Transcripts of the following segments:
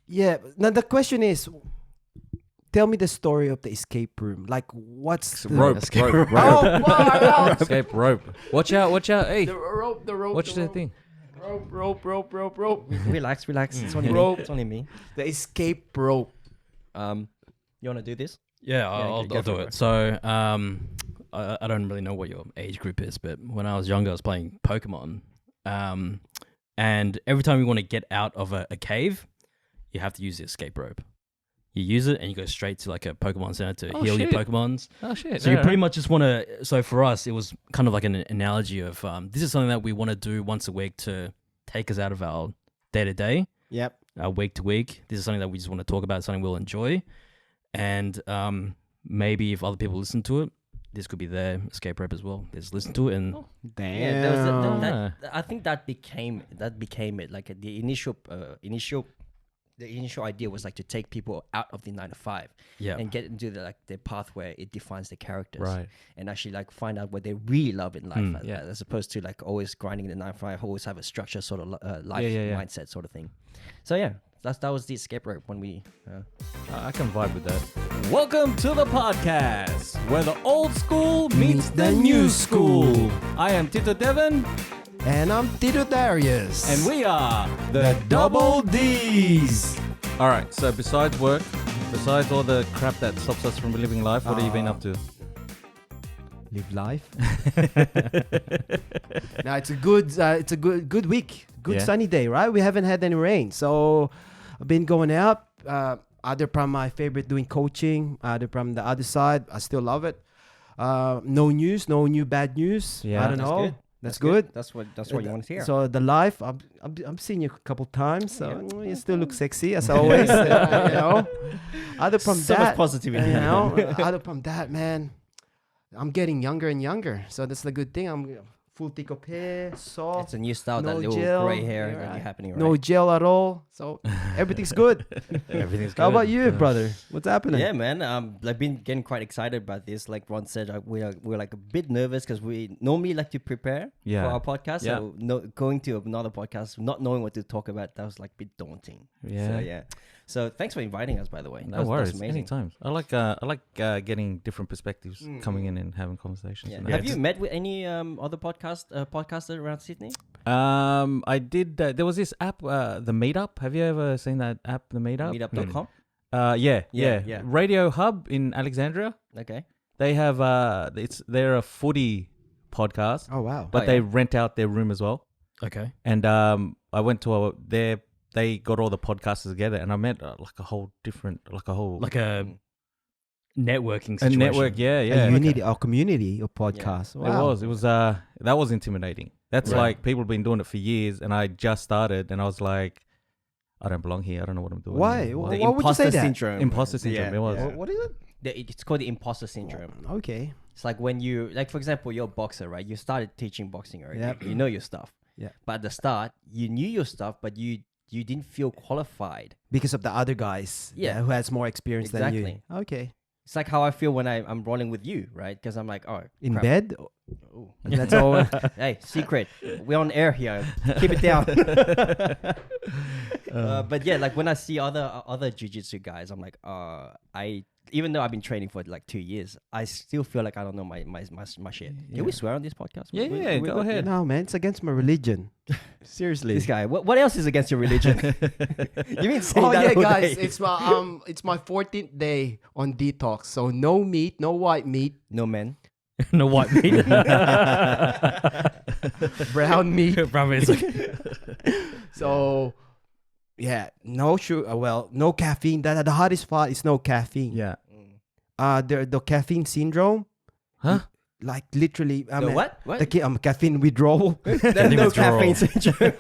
Yeah. Now the question is, tell me the story of the escape room. Like, what's the Rope. Oh, wow, Escape rope. Watch out. Hey. the rope. Watch the thing. Rope. Relax. It's only me. Rope. It's only me. The escape rope. You wanna do this? Yeah, I'll go do for it. So, I don't really know what your age group is, but when I was younger, I was playing Pokemon. And every time you want to get out of a cave, you have to use the escape rope. You use it and you go straight to like a Pokemon center to heal your Pokemons. Oh, shit. So you pretty much just want to. So for us, it was kind of like an analogy of this is something that we want to do once a week to take us out of our day to day, Yep. week to week. This is something that we just want to talk about, something we'll enjoy. And maybe if other people listen to it, this could be their escape rope as well. They just listen to it and Damn. Yeah, there was Yeah. I think that became it. Like the initial idea was like to take people out of the 9 to 5 yeah, and get into the path where it defines the characters, right. and actually like find out what they really love in life, yeah. as opposed to like always grinding the 9 to 5, always have a structure sort of life Yeah. mindset sort of thing. So yeah, that was the escape rope when we. I can vibe with that. Welcome to the podcast where the old school meets the new school. I am Tito Devon, And I'm Tito Darius. and we are the Double D's. All right. So besides work, besides all the crap that stops us from living life, what have you been up to? live life. Now it's a good week. Good Yeah. sunny day, right? We haven't had any rain, so I've been going out. Other from my favorite doing coaching. Other from the other side, I still love it. No news, no new bad news. Yeah. I don't That's know. good. That's good. That's what you want to hear. So the life, I'm seeing you a couple times. So you still look sexy as always. You know. Other from so that, much positivity. you know. Other from that, man, I'm getting younger and younger. So that's the good thing. I'm full thick of hair, soft, It's a new style, no that little gel, gray hair yeah, that right. you're happening right. no gel at all. So everything's good. Everything's good. How about you, brother? What's happening? Yeah, man. I've been getting quite excited about this. Like Ron said, we're like a bit nervous because we normally like to prepare Yeah. for our podcast. Yeah. So going to another podcast, not knowing what to talk about, that was like a bit daunting. Yeah. So yeah. So thanks for inviting us, by the way. No That's worries. amazing. Anytime. I like getting different perspectives, coming in and having conversations. Yeah. and Have that. you met with any other podcasters around Sydney? I did. There was this app, the Meetup. Have you ever seen that app, the Meetup? Meetup.com. Yeah. Radio Hub in Alexandria. Okay. They have they're a footy podcast, Oh wow. but Oh, they yeah. rent out their room as well. Okay. And I went to they got all the podcasters together, and I met like a whole Like a networking a situation. network. Yeah. A unity, our community of podcasts. Wow. It was that was intimidating. That's Right. like people have been doing it for years, and I just started, and I was like, I don't belong here. I don't know what I'm doing. Why? here. Why The would you imposter say that? syndrome. Imposter syndrome. Yeah, It was. yeah. What is it? It's called the imposter syndrome. Okay. It's like when you, like for example, you're a boxer, right? You started teaching boxing already. Yep. You know your stuff. Yeah. But at the start, you knew your stuff, but you didn't feel qualified. Because of the other guys, Yeah. who has more experience than Exactly. you. Okay. It's like how I feel when I'm rolling with you, right? Because I'm like, oh, In crap. bed. Ooh. That's all. Hey, secret. We're on air here. Keep it down. But yeah, like when I see other jiu-jitsu guys, I'm like, even though I've been training for like 2 years, I still feel like I don't know my shit. Can we swear on this podcast? Yeah, go ahead. No, man, it's against my religion. Seriously. This guy. What else is against your religion? You mean saying Oh that yeah, all guys, day? it's my 14th day on detox. So no meat, no white meat, No man. No white meat. brown meat. Brother, it's like, So yeah, no sugar. Well, no caffeine. The hardest part is no caffeine. Yeah. The caffeine syndrome. Huh? Like literally, I The mean, what? What? The caffeine withdrawal. There's withdrawal. no caffeine syndrome.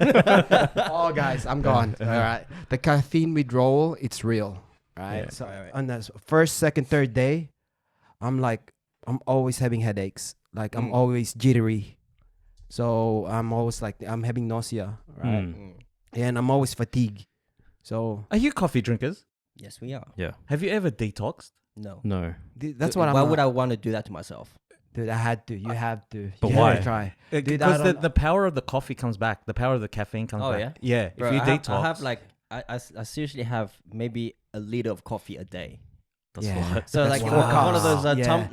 Oh, guys, I'm gone. All right, the caffeine withdrawal, it's real. Right. Yeah. So Right. on the first, second, third day, I'm always having headaches. Like I'm always jittery. So I'm always like I'm having nausea. Right. And I'm always fatigued. So Are you coffee drinkers? Yes, we are. yeah. Have you ever detoxed? No. No. that's what I'm. Why would I want to do that to myself? Dude, I had to. You have to. But You have why? to try. Dude, I Because don't- the power of the coffee comes back. The power of the caffeine comes Oh, back. yeah? Yeah. Bro, if you I detox. have like I seriously have maybe a liter of coffee a day. That's Yeah. what. So That's like wow. one of those Yeah.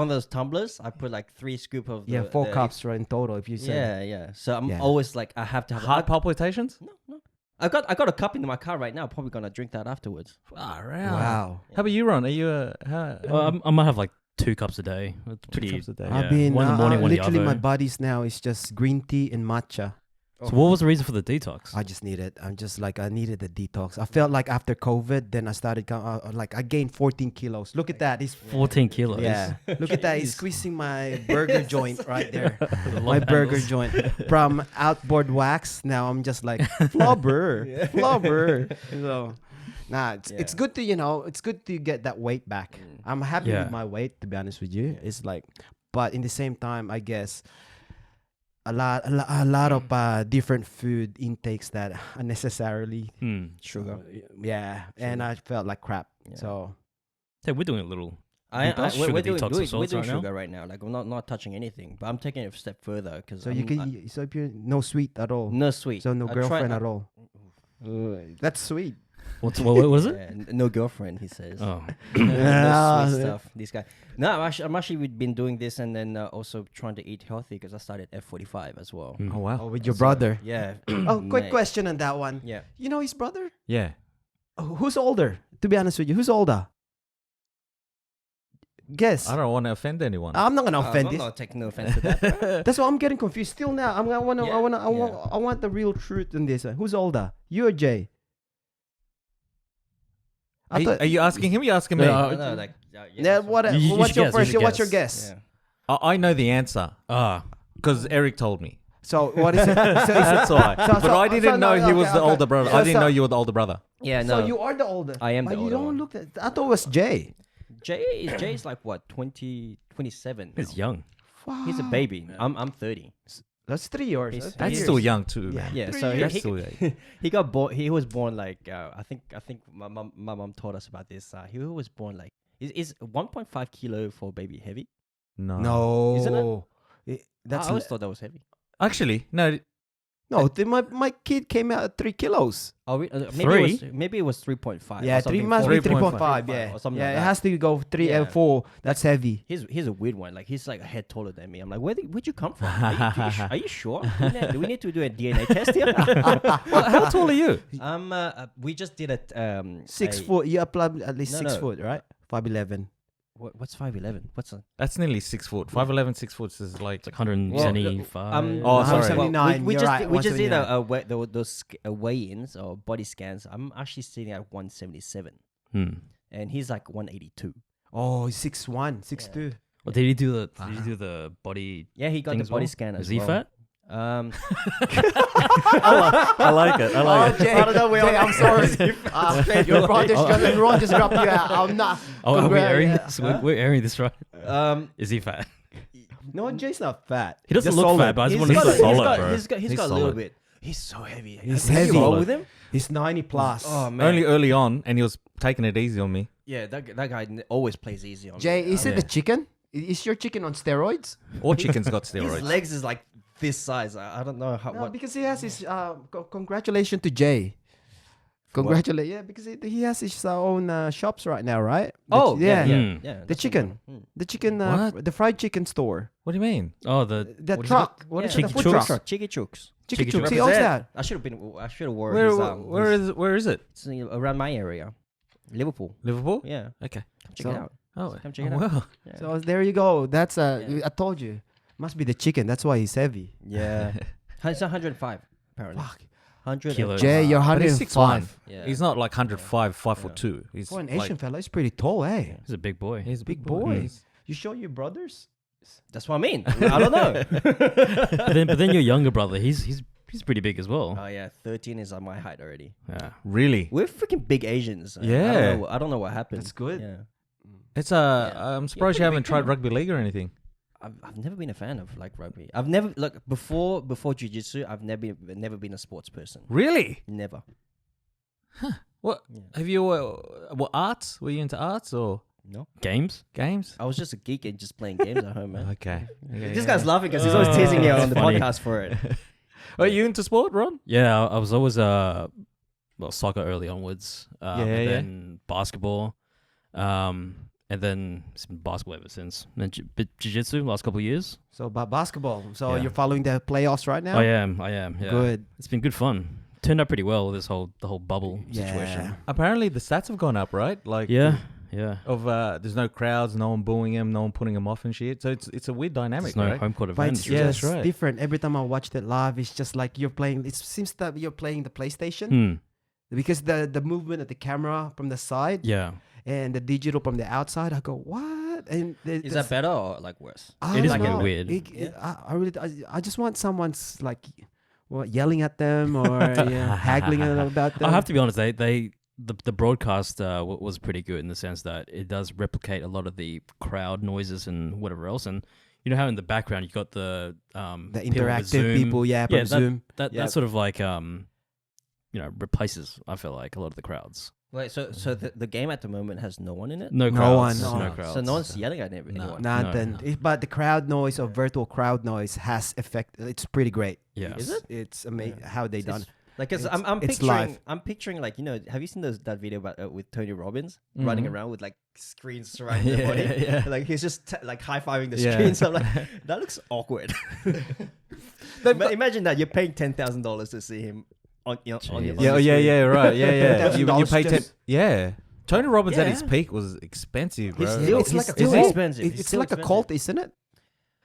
one of those tumblers, I put like 3 scoop of Yeah, the, 4 the- cups right in total. If you say. Yeah. So I'm Yeah. always like I have to have Heart palpitations? no. I got a cup in my car right now. Probably gonna drink that afterwards. Far out. Wow. How about you, Ron? Are you I might have like 2 cups a day. That's 2 pretty. cups a day? Yeah. I've been one in the morning, one in the literally my other. buddies now is just green tea and matcha. So what was the reason for the detox? I just need it. I'm just like I needed the detox. I felt like after COVID, then I started like I gained 14 kilos. Look at that. He's 14 kilos. yeah. Look at that. He's squeezing my burger joint right there. My burger joint from outboard wax. Now I'm just like flubber, flubber. So, nah, it's good to it's good to get that weight back. I'm happy Yeah. with my weight, to be honest with you. It's like, but in the same time, I guess a lot of different food intakes that unnecessarily Sugar. yeah, and I felt like crap. Yeah. So we're doing a little. We're Sugar doing, detox of we're sorts doing right now? sugar right now. Like I'm not touching anything, but I'm taking it a step further because so you can so if you're no sweet at all, no sweet. so no I girlfriend tried- at all. That's sweet. What was it? Yeah, no girlfriend, he says. Oh, No Ah, sweet yeah. stuff. This guy. No, I'm actually been doing this and then also trying to eat healthy because I started F45 as well. Mm. Oh, wow. Oh, with your So, brother. Yeah. Oh, quick Mate. question on that one. Yeah. You know his brother? Yeah. Who's older? To be honest with you, who's older? Guess. I don't want to offend anyone. I'm not gonna offend I'm this. not taking no offense to that. bro. That's why I'm getting confused. Still now, I want the real truth in this. Who's older? You or Jay? I thought, Are you asking him or you asking me? Yeah, No, like, yeah, that's what, You- you what's should your guess, you first? should What's your guess. guess? Yeah. I know the answer ah, because Eric told me. So what is it? So is it That's why. so- But I didn't know he was the older brother. I didn't So- know you were the older brother. Yeah, no. So you are the older. I am but the you older don't one. look. I thought it was Jay. Jay's like what 27. he's now. young. He's a baby. I'm 30. That's 3 years. He's- That's years. still young too. Yeah. Man. Yeah, 3 so years. That's still young. he got born. He was born like I think my mom told us about this. He was born like is 1.5 kilo for baby heavy? No. No, Isn't That's I always thought that was heavy. Actually, no. no. My kid came out at 3 kilos. Oh, Three? maybe it was 3.5. Yeah, or 3 something, must be 3.5. 3.5. Yeah, or something yeah. like It that. has to go 3 and Yeah. 4. That's heavy. He's a weird one. Like he's like a head taller than me. I'm like, where'd you come from? Are you sure? Do we need to do a DNA test here? Well, how tall are you? We just did it. 6 foot. You apply at least No, 6 no. foot, right? 5'11". What's 5'11"? What's a That's nearly 6 foot. 5'11", 6 foot is like. It's like 175. Oh, sorry. 179. we You're just right, did, we just did 179. those weigh-ins or body scans. I'm actually sitting at 177, and he's like 182. Oh, he's 6'1", 6'2". Well, did you do the body? Yeah, he got thing the as body well? scan as Is he well. fat? I like it. I like it. Jay, I don't know. Jay, I'm sorry. Jay, your brother's just Ron just dropped you out. I'm not. Oh, are we Congrats. airing Yeah. this? We're airing this, right? Um, Is he fat? No, Jay's not fat. He doesn't Just look solid. fat, but I just he's want to got, say he's solid, got, bro. he's got, He's a little solid. bit. He's so heavy. He's Have you heavy. rolled with him? He's 90 plus. Oh man. Only early on, and he was taking it easy on me. Yeah, that guy always plays easy on Jay, me. is it the chicken? Is your chicken on steroids? All chickens got His steroids. legs is like this size. I don't know how No, what. because he has his. Congratulations to Jay. Congratulate, yeah, because he has his own shops right now, right? Oh yeah, yeah. yeah, Mm. yeah. The that's chicken, what- the chicken, What? the fried chicken store, What do you mean? Oh, the the what is it truck. called? What is Yeah, it? The Chicken food chooks? truck. Chicky chooks. Chicken Chicken chooks. chooks. He owns Represent. that. I should have worn Where his, where is it? it's around my area, Liverpool. Liverpool? Yeah, Okay. come check So- it out. Oh, Come check it out. well. Yeah. So there you go. That's Yeah. I told you, must be the chicken. That's why he's heavy. Yeah, it's 105 apparently. Fuck. 100 Kilos. Jay, you're But he's 105. 6'1". Yeah. He's not like 105, 5'2". He's For an like, Asian fella, he's pretty tall, eh? He's a big boy. he's a Big big boy. boy. Mm. You show your brothers? That's what I mean. I don't know. but then your younger brother, he's pretty big as well. Oh yeah, 13 is on my height already. Yeah. Really? We're freaking big Asians. Yeah. I don't know what happened. That's good. Yeah. It's Yeah. I'm surprised you pretty haven't big tried too. rugby league or anything. I've never been a fan of like rugby. I've never before jiu-jitsu, I've never been a sports person. Really? Never. What Yeah. have you? What arts? Were you into arts or No. Games? games? I was just a geek and just playing games at home, man. Okay. This guy's laughing because he's always teasing me on the Funny. podcast for it. Are you into sport, Ron? Yeah, I was always well, soccer early onwards, Yeah, and yeah. then basketball, and then it's been basketball ever since. And then jiu-jitsu last couple of years. So about basketball. So Yeah. you're following the playoffs right now? I am. Yeah. Good. It's been good fun. Turned out pretty well. The whole bubble situation. Yeah. Apparently the stats have gone up, right? Like Yeah. of there's no crowds, no one booing him, no one putting him off and shit. So it's a weird dynamic, There's no right? home court But advantage. it's Yeah, just that's right. different. Every time I watched it live, it's just like you're playing. It seems that you're playing the PlayStation Hmm. because the movement of the camera from the side Yeah. and the digital from the outside. I go, what? And Is that better or like worse? It is don't kinda know. weird. I really, I just want someone's like, yelling at them or haggling about them. I have to be honest. The broadcast was pretty good in the sense that it does replicate a lot of the crowd noises and whatever else. And you know how in the background you got the the people with interactive Zoom. people, from Yeah, Zoom. That Yep. sort of like replaces. I feel like a lot of the crowds. Wait, so the game at the moment has no one in it? No No crowds. one. No No. crowds. So no one's yelling at anyone. Nothing. No. But the crowd noise or virtual crowd noise has effect. It's pretty great. Yeah. Is it? It's amazing how they done. Like, cause It's- I'm it's picturing, live. I'm picturing like have you seen that video about with Tony Robbins running Mhm. around with like screens surrounding the Yeah, body? yeah. Like he's just like high fiving the Yeah. screen. So I'm like, that looks awkward. Imagine that you're paying $10,000 to see him on your Jeez. on Yeah, the oh, yeah, screen. yeah, right, yeah, yeah. you $10,000 pay ten. just- Yeah, Tony Robbins at his Yeah. peak was expensive, bro. He's still, It's he's like a still cult. expensive. He's It's still like a expensive. cult, isn't it?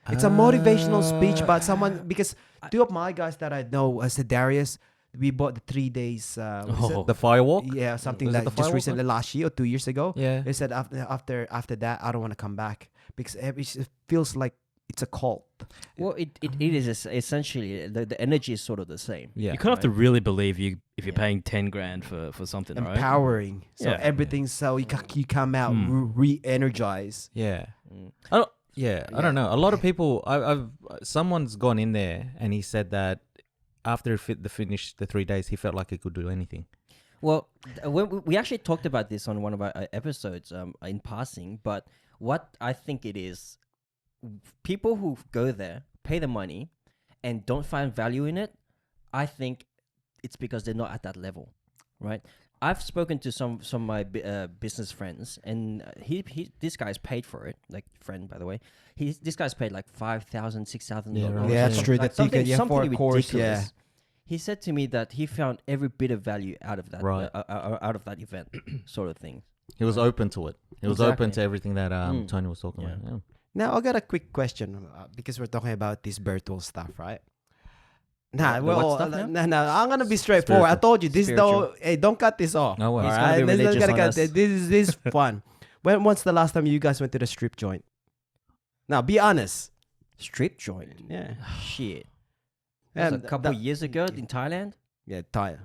It's a motivational speech, but someone because two of my guys that I know, said Darius, we bought the 3 days. What is it? Oh. the firewalk. Yeah, something Was it like the just firewalk recently, one? last year or 2 years ago. Yeah. They said after that, I don't want to come back because it feels like it's a cult. Well, it is essentially the energy is sort of the same. Yeah. You kind of have to really believe if you're Yeah. paying 10 grand for something, right? Empowering. So Yeah. everything. So you come out Mm. re-energized. Yeah. Mm. I don't. Yeah, I don't know. A lot of people. I've someone's gone in there and he said that after finished the 3 days, he felt like he could do anything. Well, we actually talked about this on one of our episodes in passing, but what I think it is, people who go there, pay the money, and don't find value in it, I think it's because they're not at that level, right? I've spoken to some of my business friends, and this guy's paid for it. Like friend, by the way, this guy's paid like $5,000, $6,000. Yeah, right. Yeah, that's true. The ticket, yeah, for a course, yeah. He said to me that he found every bit of value out of that, Right. out of that event, sort of thing. He was open to it. He was Exactly. open to everything that Mm. Tony was talking Yeah. about. Yeah. Now I got a quick question because we're talking about this virtual stuff, right? Nah, The what well, stuff now? no, I'm gonna be straightforward. I Spiritual. told you this though. Hey, don't cut this off. No way. He's all gonna be right? Let's not religious gotta on cut us. this is fun. When's the last time you guys went to the strip joint? Now, be honest. Strip joint. Yeah, Shit. That was a couple years ago in Thailand. yeah, tired.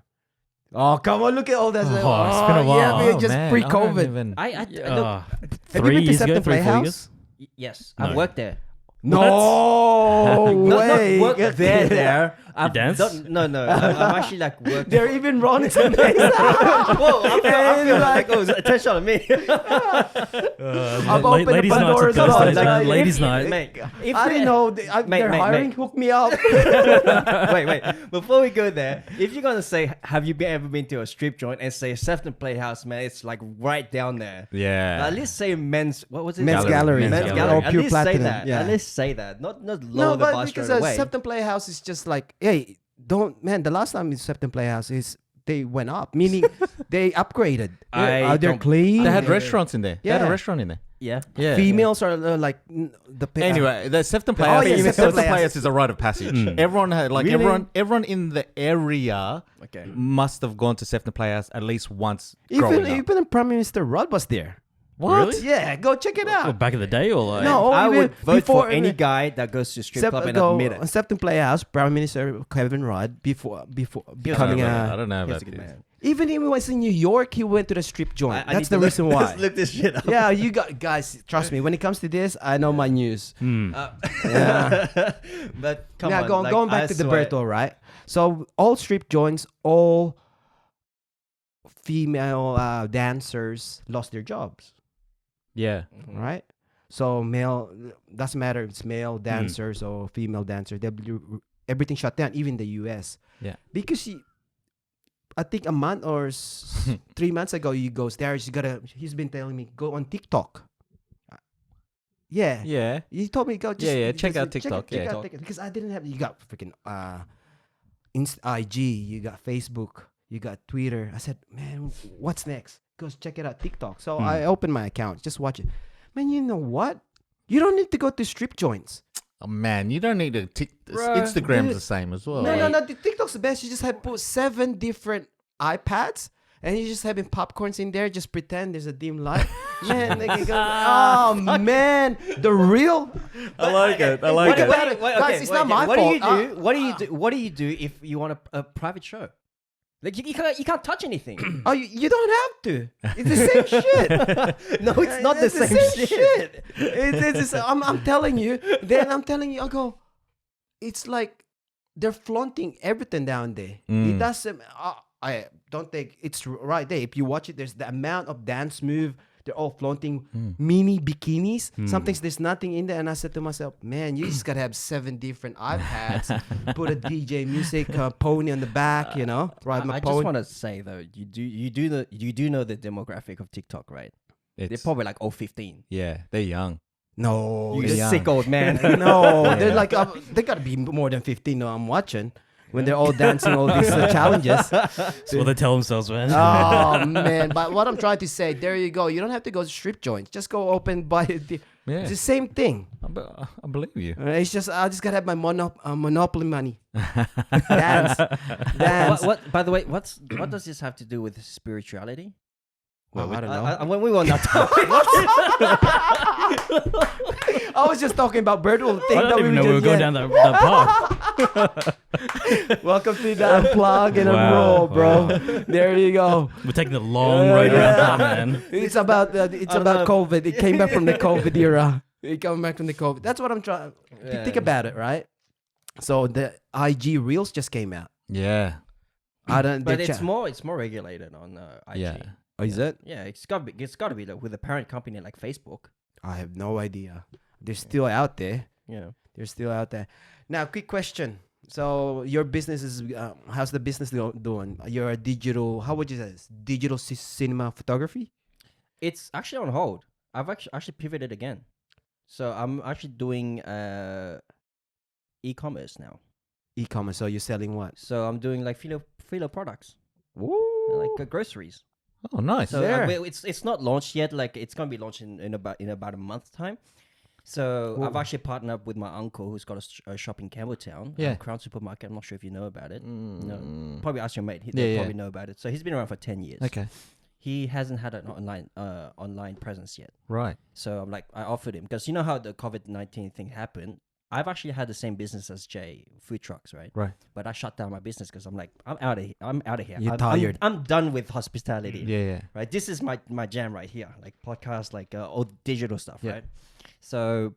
Oh, come on! Look at all that. Oh, it's been a Yeah, while. we're Oh, just man, I pre-COVID. don't even- I look, Uh, Have you 3 been to years ago, Septon 3 4 Playhouse? years. yes, No. I've worked there. No way. Not worked there. I've dance? No. I'm actually like worked. They're even wrong some days. Whoa, I feel like, oh, attention on me. I've opened the ladies' night, Pandora's Thursday box. night, Like, ladies' if- night. Mate, if I they- didn't know Mate, they're mate, hiring. mate. Hook me up. wait. Before we go there, if you're gonna say, have you ever been to a strip joint and say Sefton Playhouse, man, it's like right down there. Yeah. At least say men's. What was it? Men's gallery. Men's Men's gallery. gallery. Or At Pure least say Platinum, that. yeah. At least say that. Not lower No, the but bar because straight away. Septon Playhouse is just like, hey, don't man. The last time in Septon Playhouse is they went up, meaning they upgraded. I They're don't- clean. They had Yeah. restaurants in there. They had a Yeah. restaurant in there. Yeah. Yeah. Females are like Anyway, the Sefton Playhouse, yeah, Sefton Sefton Playhouse. Playhouse is a rite of passage. Everyone had like Really? everyone in the area Okay. must have gone to Sefton Playhouse at least once growing up. even Prime Minister Rudd was there. What? Really? Yeah, go check it Well, out. back in the day, or like No, I even would vote before for any guy that goes to strip club and admit it. Septon Playhouse, Prime Minister Kevin Rudd before becoming I a. don't know He's about a good this. man. Even if he was in New York, he went to the strip joint. I That's need the to reason look, why. Look this shit up. Yeah, you got guys. Trust me. When it comes to this, I know my news. Yeah. But come Now, on. going back I to the swear. Berto, right? So all strip joints, all female dancers lost their jobs, Yeah. right? So male doesn't matter if it's male dancers or female dancers. Everything shut down, even the U.S. Yeah. because I think a month or 3 months ago, he goes, Darius, he's been telling me, go on TikTok. Yeah. Yeah. He told me, go Check out TikTok. Check out TikTok. Because I didn't have, you got freaking IG, you got Facebook, you got Twitter. I said, man, what's next? He goes, check it out, TikTok. So I opened my account, just watch it. Man, you know what? You don't need to go to strip joints. Oh man, you don't need to. Bruh, Instagram's dude. the same as well. No. The TikTok's the best. You just have put 7 different iPads and you just having popcorns in there. Just pretend there's a dim light. Man, they can go. Oh man, the real. I like it. I like it. Guys, it's not my fault. What do you do if you want a private show? Like you can't touch anything. Oh, you don't have to. It's the same shit. No, it's not the same shit. I'm telling you. Then I'm telling you. I go. It's like they're flaunting everything down there. It doesn't. I don't think it's right there. If you watch it, there's the amount of dance move. They're all flaunting mini bikinis. Sometimes there's nothing in there. And I said to myself, man, you just got to have 7 different iPads. Put a DJ music pony on the back, you know. Ride my I pony. just want to say though, you do know the demographic of TikTok, right? They're probably like 15. Yeah, they're young. No. You they're young. sick old man. No. They're like, they got to be more than 15 now I'm watching. When they're all dancing all these challenges. That's what they tell themselves, man. Oh, man. But what I'm trying to say, there you go. You don't have to go to strip joints. Just go open by the... Yeah. It's the same thing. I believe you. It's just, I just got to have my Monopoly money. Dance. What? By the way, what does this have to do with spirituality? Well, I don't know. When we will not talk. I was just talking about Birdwell thing. I don't even know we were going down that path. Welcome to the Unplug and Wow, Unroll, bro. wow. There you go. We're taking the long road around that, man. It's about COVID. It came back from the COVID era. It came back from the COVID. That's what I'm trying. Think about it, right? So the IG Reels just came out. Yeah. But it's more regulated on IG. Yeah. Oh, is it? Yeah, it's got to be like with a parent company like Facebook. I have no idea. They're still out there. Yeah. They're still out there. Now, quick question. So your business is how's the business doing? You're a digital. How would you say this? Digital cinema photography. It's actually on hold. I've actually pivoted again. So I'm actually doing e-commerce now. E-commerce. So you're selling what? So I'm doing like filo products, Woo. like groceries. Oh, nice. So There. it's not launched yet. Like it's gonna be launched in about a month's time. So Cool. I've actually partnered up with my uncle who's got a shop in Campbelltown, Yeah. Crown Supermarket. I'm not sure if you know about it. Mm. No, probably ask your mate. Yeah, They'll yeah. probably know about it. So he's been around for 10 years. Okay. He hasn't had an online presence yet. Right. So I'm like, I offered him because you know how the COVID-19 thing happened. I've actually had the same business as Jay, food trucks, right? Right. But I shut down my business because I'm like, I'm out of here. You're I'm tired. I'm done with hospitality. Yeah. Right. This is my jam right here, like podcast, like all digital stuff, Yeah. right? So,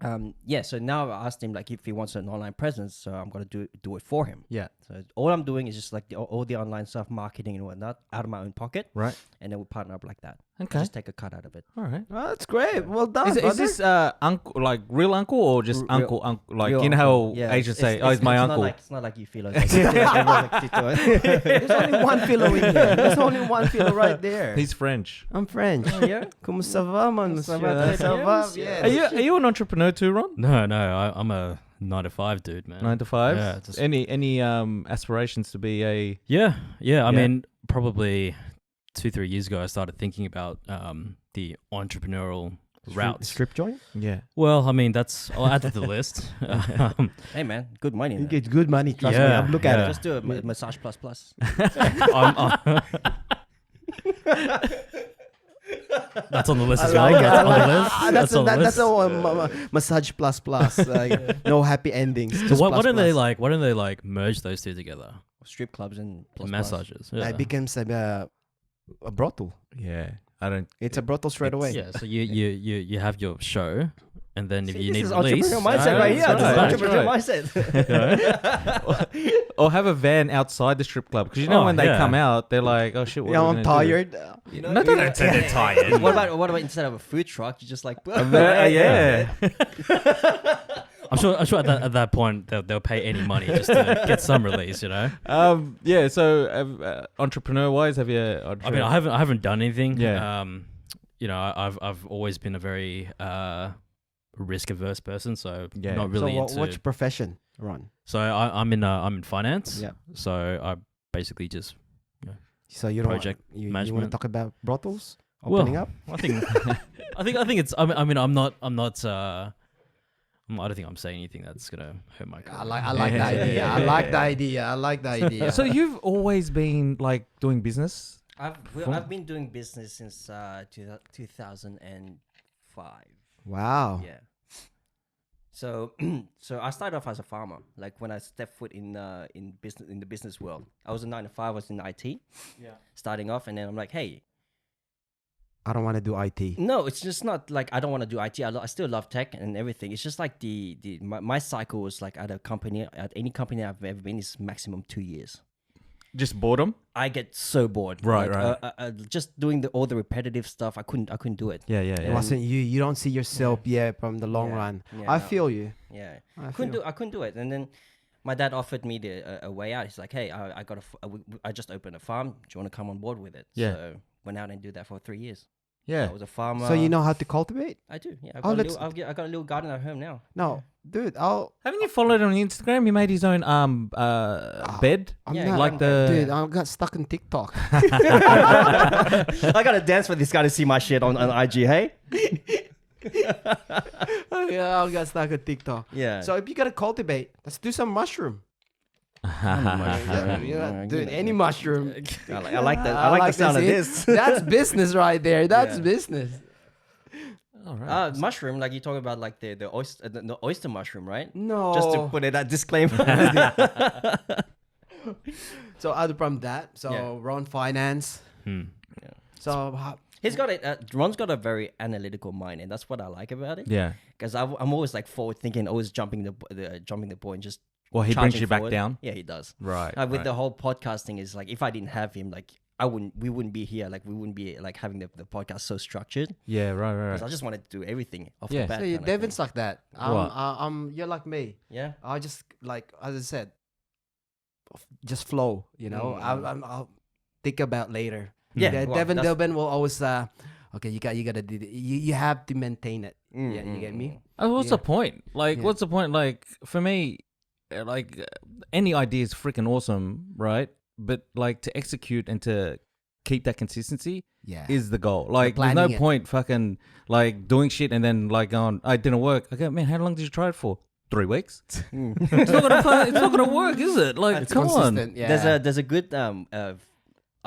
so now I asked him like if he wants an online presence, so I'm gonna do it for him. Yeah. So all I'm doing is just like all the online stuff, marketing and whatnot, out of my own pocket, Right. and then we partner up like that. Okay. Just take a cut out of it. All right. Oh, that's great. Well done. Is this uncle, like real uncle, or just Real- uncle, like Real you know how uncle. Yeah, Asians say, "Oh, he's my uncle." It's not like you feel like Tito. There's only one filo in here. There's only one filo right there. He's French. I'm French. Oh, yeah. Comment ça va, man? Ça monsieur? va très Ça bien, va? monsieur. Yeah. Are you an entrepreneur too, Ron? No, I'm a 9 to 5 dude, man. 9 to 5. Yeah, just- Any aspirations to be a? Yeah. I Yeah. mean, probably 2-3 years ago, I started thinking about the entrepreneurial routes. Strip joint? Yeah. Well, I mean, I'll add to the list. Hey man, good money. in You there. get good money. Trust me. Yeah, I'll look at yeah. it. Just do a massage plus. That's on the list I as well. like it. That's I on like the list. That's on the that's list. a massage plus plus. No happy endings. So Just why plus don't they plus. why don't they like merge those two together? Strip clubs and plus. Massages. Yeah. It becomes a brothel. Yeah. I don't. It's a brothel straight away. Yeah, so you have your show, and then if See, you this need is release, entrepreneurial mindset right here. That's This is right. entrepreneurial mindset. Or have a van outside the strip club, because you know Oh, when they yeah. come out, they're like, "Oh shit, what Yeah, are we I'm gonna do?" tired. No, they don't say they're tired. What about instead of a food truck, you just like Yeah. I'm sure at that point they'll pay any money just to get some release. You know. Yeah. So, entrepreneur wise, have you? I mean, I haven't done anything. Yeah. You know, I've always been a very risk averse person, so Yeah. not really so into. what's your profession, Ron? So I'm in finance. Yeah. So I basically just So you don't Project you want management. to talk about brothels Well, opening up? I think I think it's. I mean, I'm not. I don't think I'm saying anything that's gonna hurt my. I like the idea. I like the idea. I like the idea. So you've always been like doing business. I've been doing business since 2005. wow. Yeah. So so I started off as a farmer. Like when I stepped foot in the business world, I was a 9 to 5. I was in IT. Yeah. Starting off, and then I'm like, hey, I don't want to do IT. no, it's just not like I don't want to do IT. I still love tech and everything. It's just like my cycle was like at any company I've ever been is maximum 2 years. Just boredom. I get so bored. Right, Like, right. just doing all the repetitive stuff. I couldn't do it. Yeah, yeah, It yeah. wasn't you. You don't see yourself from the long Yeah. run. Yeah, I no. feel you. Yeah, I I couldn't do it. And then my dad offered me a way out. He's like, hey, I just opened a farm. Do you want to come on board with it? Yeah. So went out and did that for 3 years. Yeah. I was a farmer. So you know how to cultivate? I do. Yeah. Oh, I got a little garden at home now. No, dude. I'll. Haven't you followed on Instagram? He made his own bed. I'm Yeah, not like the dude. I got stuck on TikTok. I gotta dance for this guy to see my shit on IG. Hey. Yeah, I got stuck on TikTok. Yeah. So if you gotta cultivate, let's do some mushroom. Dude, any mushroom. I like that. I like the sound of this. That's business right there. That's Yeah. business. All right. Mushroom, like you talk about, like the oyster mushroom, right? No. Just to put it at disclaimer. So other from that, so Yeah. Ron Finance. Hmm. So how, He's got it. Ron's got a very analytical mind, and that's what I like about it. Yeah. Because I'm always like forward thinking, always jumping the ball and just. Well, he brings charging you back forward. down. Yeah, he does. Right. With right. the whole podcasting is like, if I didn't have him, like we wouldn't be here. Like we wouldn't be like having the podcast so structured. Yeah. Right. Right. Because right. I just wanted to do everything off Yeah. the bat. so kind of Devin's thing. like that. You're like me. Yeah. I just like as I said, just flow. You know, I'll think about later. Yeah, well, Devin will always okay. You gotta do it. You have to maintain it. Yeah, you get me. What's Yeah. the point? Like, Yeah. what's the point? Like, for me, any idea is freaking awesome, right? But like to execute and to keep that consistency Yeah. is the goal. Like, there's no planning it. point fucking like doing shit and then like going, "I didn't work." Okay, man, how long did you try it for? 3 weeks. It's not gonna work, is it? Like, It's come on. consistent. Yeah. There's a good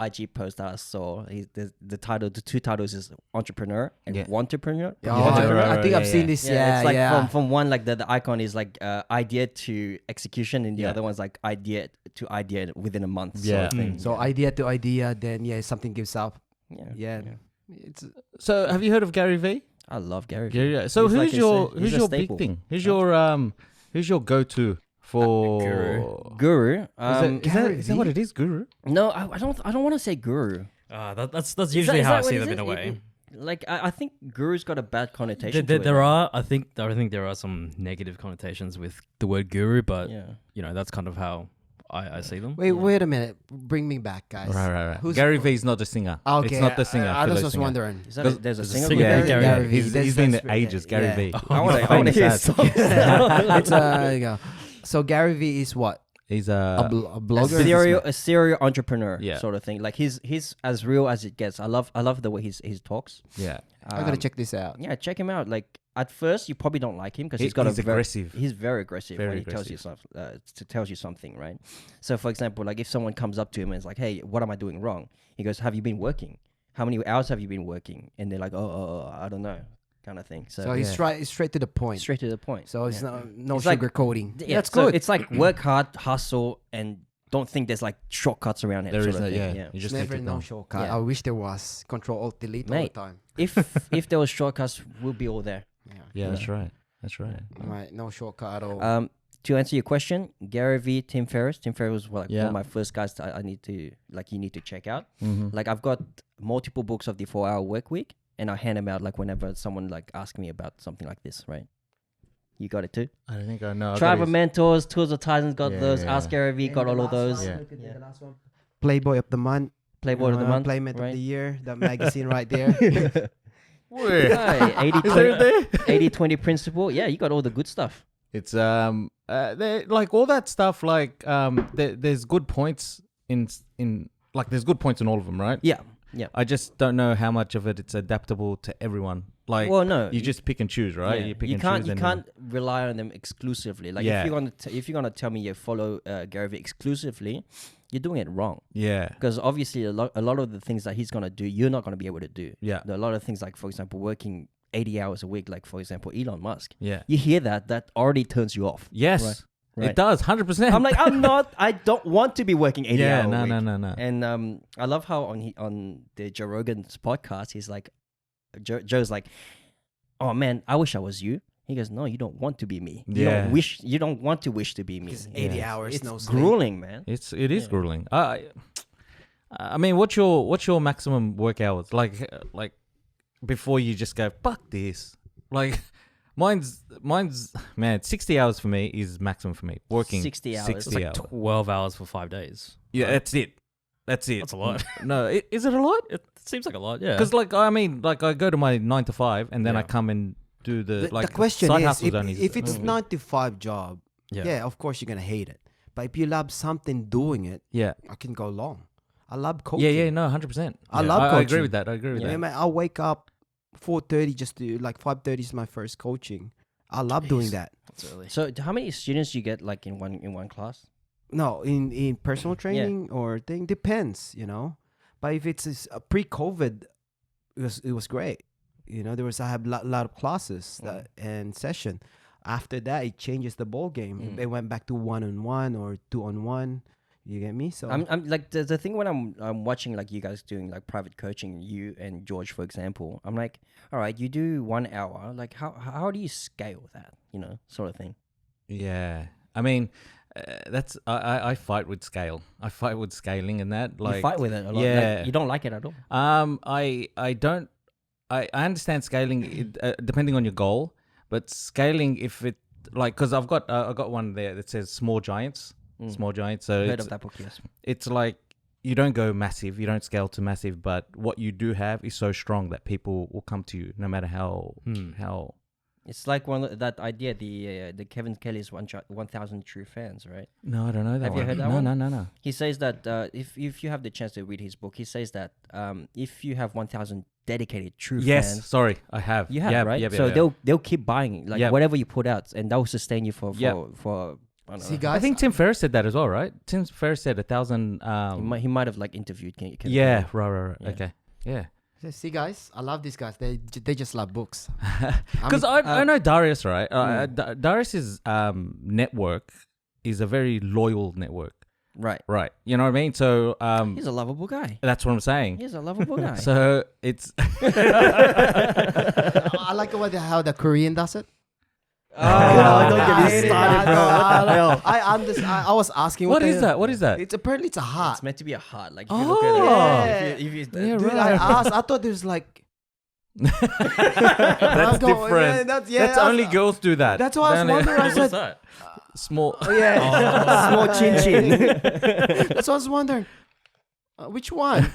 IG post that I saw. The two titles is entrepreneur and Yeah. wantrepreneur. Oh, Right, I think right, I've yeah, seen yeah. this. Yeah, Yeah, it's like yeah. from one, like the icon is like idea to execution, and the Yeah. other one's like idea to idea within a month. Yeah. Sort of thing. So idea to idea, then something gives up. yeah, Yeah. It's So, have you heard of Gary Vee? I love Gary. Gary, yeah. So, He's like who's a your staple. big thing? Who's your go-to for Guru. Is that what it is, Guru? No, I don't want to say guru. That's usually is how I that what see it them is? in a way. Like I think guru's got a bad connotation. to it. There are, I think there are some negative connotations with the word guru, but Yeah. you know that's kind of how I see them. wait a minute. Bring me back, guys. Right. Who's- Gary Vee is not the singer. Okay, It's not the singer. I fellow just was singer. wondering. Is that Because there's a there's a singer? singer, called Gary Gary Vee. Vee. He's been there ages, Gary yeah. Vee. I want to hear his Sad. songs. It's there you go. So Gary Vee is what? He's A a blogger. A serial entrepreneur, Yeah. sort of thing. Like he's as real as it gets. I love the way he talks. yeah. I gotta check this out. Yeah, check him out. Like at first, you probably don't like him because he's got He's a very, aggressive. He's very aggressive Very when he tells you aggressive. something. Tells you something, right? So, for example, like if someone comes up to him and is like, "Hey, what am I doing wrong?" He goes, "Have you been working? How many hours have you been working?" And they're like, "Oh, I don't know," kind of thing. So he's straight to the point. straight to the point. So it's Yeah. no It's like- sugarcoating. Yeah, That's so good. It's like work hard, hustle, and don't think there's like shortcuts around it. There sort is of a, thing. yeah. You just Never take it no down. shortcut. Yeah. I wish there was. Control Alt Delete all Mate. the time. If there was shortcuts, we'll be all there. Yeah, that's right. That's right. Right. No shortcut at all. To answer your question, Gary Vee, Tim Ferriss. Tim Ferriss was like Yeah. one of my first guys that I need to like. You need to check out. Mm-hmm. Like I've got multiple books of the 4 Hour Work Week, and I hand them out like whenever someone like asks me about something like this, right? You got it too. I don't think I know. I got Tribal his- Mentors, Tools of Titans got Yeah, those. yeah. Ask Gary Vee got all of those. Yeah. Yeah. Playboy of the month. Playboy of the month. Playmate of right? the year. That magazine right there. Wait. Right, 80 Is there there? 80-20 principle. Yeah, you got all the good stuff. It's like all that stuff. Like there's good points in like there's good points in all of them, right? Yeah. I just don't know how much of it's adaptable to everyone. Like, Well, no, you just pick and choose, right? yeah, You pick you and can't choose. you and can't rely on them exclusively. Like Yeah. if you're gonna tell me you follow Gary Vee exclusively, you're doing it wrong. Yeah, Because obviously a lot of the things that he's gonna do, you're not gonna be able to do. yeah, There are a lot of things like, for example, working 80 hours a week. Like for example, Elon Musk. yeah. You hear that already turns you off. Yes, Right. it does. 100%. I'm like, I don't want to be working 80 yeah, hours a week. no. And I love how on the Joe Rogan's podcast, he's like, Joe's like, oh man, I wish I was you. He goes, no, you don't want to be me. Yeah. You don't want to wish to be me. It's 80 Yeah. hours, It's no sleep. grueling, man. It is Yeah. grueling. I mean, what's your maximum work hours? Like before you just go fuck this. Like mine's man, 60 hours for me is maximum for me. Working 60 hours. 60 It's like hours. 12 hours for 5 days. Yeah, that's it. That's it. That's a lot. No, is it a lot? It seems like a lot, yeah. Because like I mean, like I go to my 9 to 5 and then I Yeah. come and do the The question side is, hustles only. if it's Mm. 9 to 5 job, yeah, of course you're gonna hate it. But if you love something doing it, yeah. I can go long. I love coaching. Yeah, no, 100%. I Yeah, love I agree coaching. with that. I agree with Yeah, that. man, I'll wake up 4:30 just to like 5:30 is my first coaching. I love doing that. That's early. So how many students you get like in one class? No, in personal training or thing depends, you know. But if it's pre-COVID, it was great. You know, I have lot of classes and session. After that, it changes the ball game. Mm. They went back to 1-on-1 or 2-on-1. You get me? So I'm like the thing when I'm watching like you guys doing like private coaching, you and George for example. I'm like, all right, you do 1 hour. Like how do you scale that? You know, sort of thing. Yeah. I mean, that's I fight with scale. I fight with scaling and that. Like you fight with it a lot. yeah. Like, you don't like it at all. I don't. I understand scaling depending on your goal, but scaling if it like because I got one there that says small giants. Mm. Small giants. So Heard it's, of that book? Yes. it's like you don't go massive, you don't scale to massive, but what you do have is so strong that people will come to you no matter how how. It's like that idea, the Kevin Kelly's 1,000 True Fans, right? No, I don't know that Have you one. heard that no, one? no. He says that if you have the chance to read his book, he says that if you have 1,000 dedicated true Yes, fans, sorry, I have. you have Yep, right. yep, So yep, yep. they'll keep buying like Yep. whatever you put out, and that will sustain you for Yep. I don't See, know. guys, I think Tim Ferriss said that as well, right? Tim Ferriss said 1,000. He might have like interviewed Kevin Yeah, Kelly. right. Yeah. Okay, yeah. see, guys, I love these guys. They just love books. Because I know Darius, right? Darius's network is a very loyal network, Right. right? You know what I mean? So He's a lovable guy. that's what I'm saying. He's a lovable guy. So it's I like how the Korean does it. don't get me I- started, bro. What the hell? I understand. I was asking what the is hell- that? What is that? It's apparently it's a heart. It's meant to be a heart. Like if you look at it, Oh. if you Yeah, Dude, right. I asked. I thought it was like. That's different. That's only girls do that. That's why I was They only- wondering. I What's said, that? Small. yeah, small chin chin. that's what I was wondering. Which one?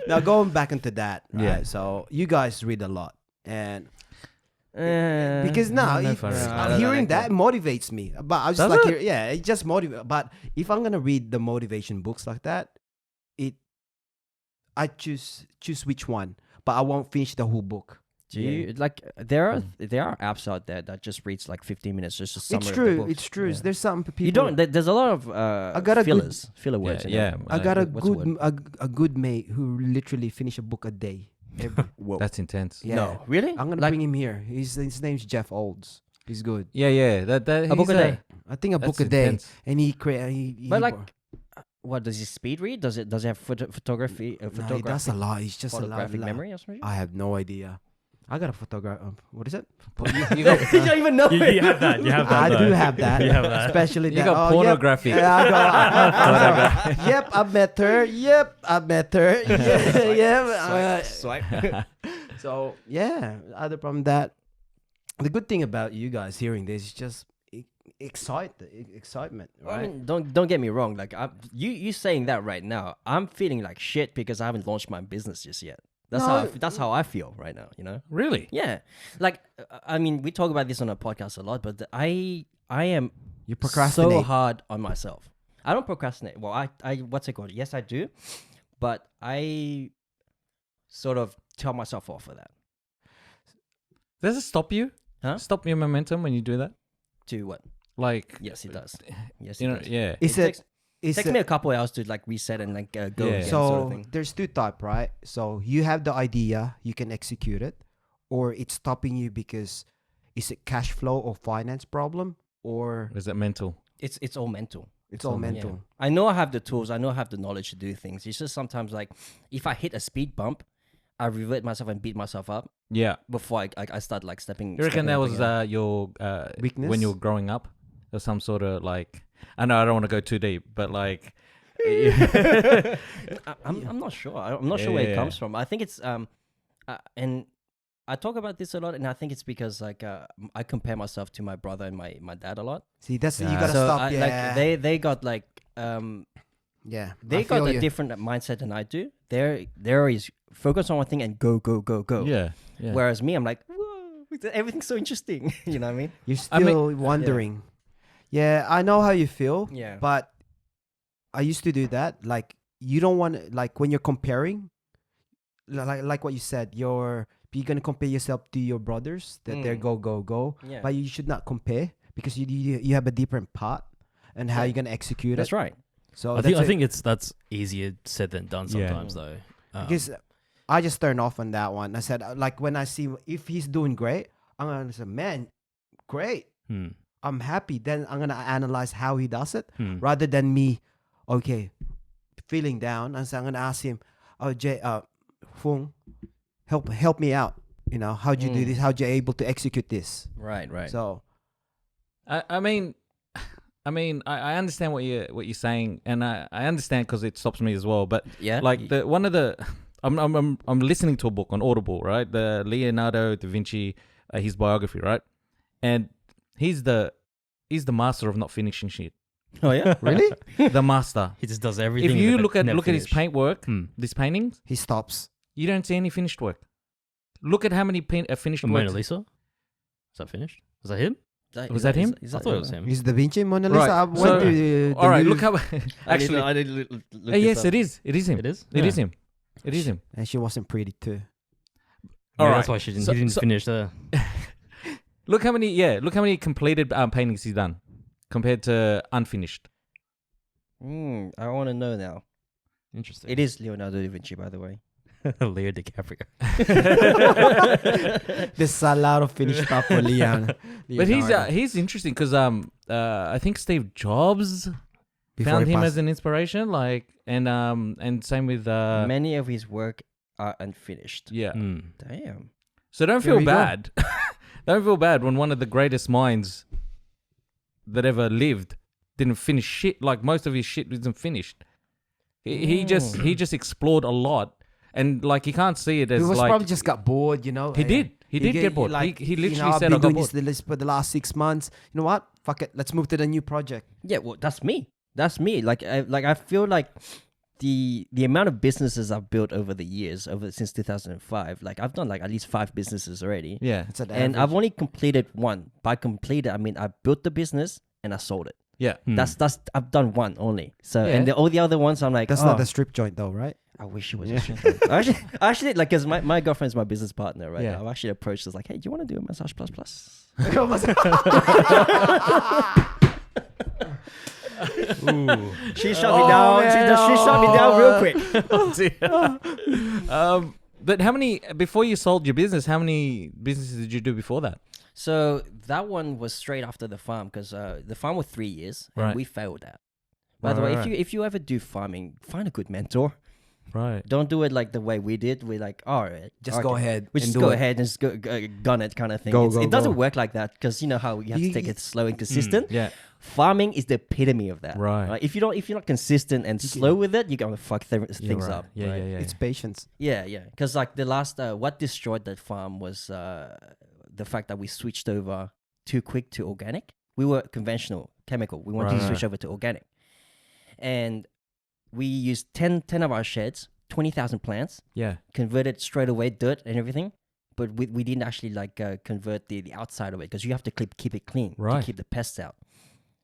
Now going back into that. Right? Yeah. So you guys read a lot, and Uh, because now no if, fun. I don't hearing like that motivates me. But I was just Does like, yeah, it just motivates. But if I'm gonna read the motivation books like that, I choose which one. But I won't finish the whole book. Do you like there are apps out there that just reads like 15 minutes just a summary It's of the true. books. It's true. Yeah. There's some people. You don't. There's a lot of got a good- filler words. in yeah. there. I got a What's the good a good mate who literally finish a book a day. Whoa. That's intense. Yeah. No, really? I'm gonna Like- bring him here. His name's Jeff Olds. He's good. Yeah. That A book a day. I think a book That's a day, intense. and he create. He But like, what does he speed read? Does it have photography? no, he does Photographic, a lot. He's just a lot. photographic memory or something? I have no idea. I got a photograph. What is it? You don't even know. You have that. You have that. I do though. have that. You have that. Especially You that. got Oh, pornography. Yep. Yeah, I got. Yep, I met her. Yep, I met her. Yeah, yeah. Swipe. So yeah, other problem that the good thing about you guys hearing this is just excitement, right? I mean, don't get me wrong. Like, you saying that right now, I'm feeling like shit because I haven't launched my business just yet. That's how I feel right now. You know? Really? Yeah. Like, I mean, we talk about this on a podcast a lot, but I am You so procrastinate. hard on myself. I don't procrastinate. Well, I what's it called? Yes, I do, but I sort of tell myself off for that. Does it stop you? Huh? Stop your momentum when you do that? To what? Like, Yes, it does. Yes, you it know, does. yeah. Is It it? takes- Is takes it me a couple hours to like reset and like go Yeah. again, so sort of thing. there's two type, right? So you have the idea, you can execute it, or it's stopping you because is it cash flow or finance problem, or Is it mental? It's all mental. it's all all mental? Yeah. I know I have the tools. I know I have the knowledge to do things. It's just sometimes like if I hit a speed bump, I revert myself and beat myself up Yeah. before I start like stepping. You reckon stepping that up was again. your Weakness? when you were growing up? Or some sort of like, I know I don't want to go too deep, but like, I'm not sure. I'm not sure where it Yeah. comes from. I think it's and I talk about this a lot, and I think it's because like I compare myself to my brother and my dad a lot. See, that's you Yeah. gotta So stop. I, Yeah, like they got like yeah. they I got feel a you. different mindset than I do. They're is focus on one thing and go. yeah, yeah. Whereas me, I'm like, whoa, everything's so interesting. You know what I mean? You're I mean- still wondering. Yeah, I know how you feel. Yeah. But I used to do that. Like you don't want like when you're comparing, like what you said, you're gonna compare yourself to your brothers that they're Mm. go. Yeah. But you should not compare because you have a different part and how Yeah. you're gonna execute That's it. right. So I think that's I think that's easier said than done Yeah. sometimes though. because I just turned off on that one. I said like when I see if he's doing great, I'm gonna say, man, great. I'm happy. Then I'm gonna analyze how he does it rather than me, okay, feeling down. And so I'm gonna ask him, oh Jay, Fung, help me out. You know, how'd you do this? How'd you able to execute this? Right. So I mean, I understand what you're saying, and I understand because it stops me as well. But Yeah. like I'm listening to a book on Audible, right? The Leonardo da Vinci, his biography, right? And he's the master of not finishing shit. Oh yeah. really, The master. He just does everything. If you and look at never his finish. paintwork, Hmm. these paintings, he stops. you don't see any finished work. Look at how many finished The Mona works. Lisa. Is that finished? Was that him? Was that him? I thought it was him. He's Da Vinci Mona Lisa. Right, I went so- to the All right, news look how actually. I did look Yes, this up. it is. It is him. It is. It is him. It is him. and she wasn't pretty too. All All right. right. That's why she didn't. So- he didn't so- finish the. Look how many completed paintings he's done compared to unfinished. I want to know now. Interesting. It is Leonardo da Vinci, by the way. Leo DiCaprio. There's a lot of finished stuff for Leon. But Leonardo. he's interesting because I think Steve Jobs Before found he him passed. as an inspiration, like and same with Many of his work are unfinished. yeah. Damn. So don't There feel we go. bad. Don't feel bad when one of the greatest minds that ever lived didn't finish shit. Like most of his shit isn't finished. He just explored a lot, and like you can't see it as He was like probably just got bored, you know. he did. He did get bored. He literally I've said, been "I got doing bored." this the list for the last 6 months. You know what? Fuck it. Let's move to the new project. Yeah, well, that's me. That's me. Like I feel like the amount of businesses I've built over the years, since 2005, like I've done like at least 5 businesses already. Yeah, That's an And average. I've only completed one. By completed, I mean I built the business and I sold it. yeah. That's I've done one only. So Yeah. and all the other ones I'm like, That's oh, not the strip joint though, right? I wish it was. Actually, like, cause my girlfriend's my business partner, right? Yeah. I've actually approached her like, hey, do you want to do a massage plus plus? She shut me down. She shut me down real quick. But how many before you sold your business? How many businesses did you do before that? So that one was straight after the farm because the farm was 3 years and Right. we failed at. By the way, Right. if you ever do farming, find a good mentor. Right. Don't do it like the way we did. We're like, all right, Just go okay. ahead We and just do go it. ahead and just go gun it kind of thing. Go, It doesn't go. work like that because you know how you have to take it slow and consistent. Yeah. Farming is the epitome of that. Right. If you're not consistent and slow with it, you're gonna fuck things right. up. Yeah, right? yeah, yeah. It's patience. Yeah. Because like the last, what destroyed that farm was the fact that we switched over too quick to organic. We were conventional chemical. We wanted to Right. switch over to organic, and we used 10 of our sheds, 20,000 plants, Yeah. converted straight away, dirt and everything. But we didn't actually like convert the outside of it because you have to keep it clean Right. to keep the pests out.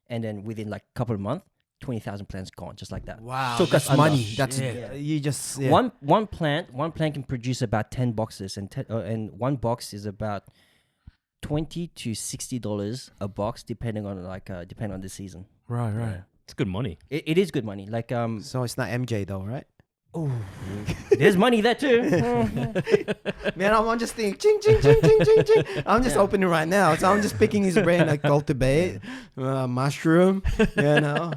And then within like a couple of months, 20,000 plants gone just like that. Wow, Took us that's under. money. That's Yeah. you just yeah. One plant can produce about 10 boxes, and one box is about $20 to $60 a box, depending on depending on the season. Right. Right. It's good money. It is good money. Like So it's not MJ though, right? there's money there too. Man, I'm just thinking, ching, ching, ching, ching, ching, ching. I'm just opening right now, so I'm just picking his brain, like cultivate, mushroom, you know.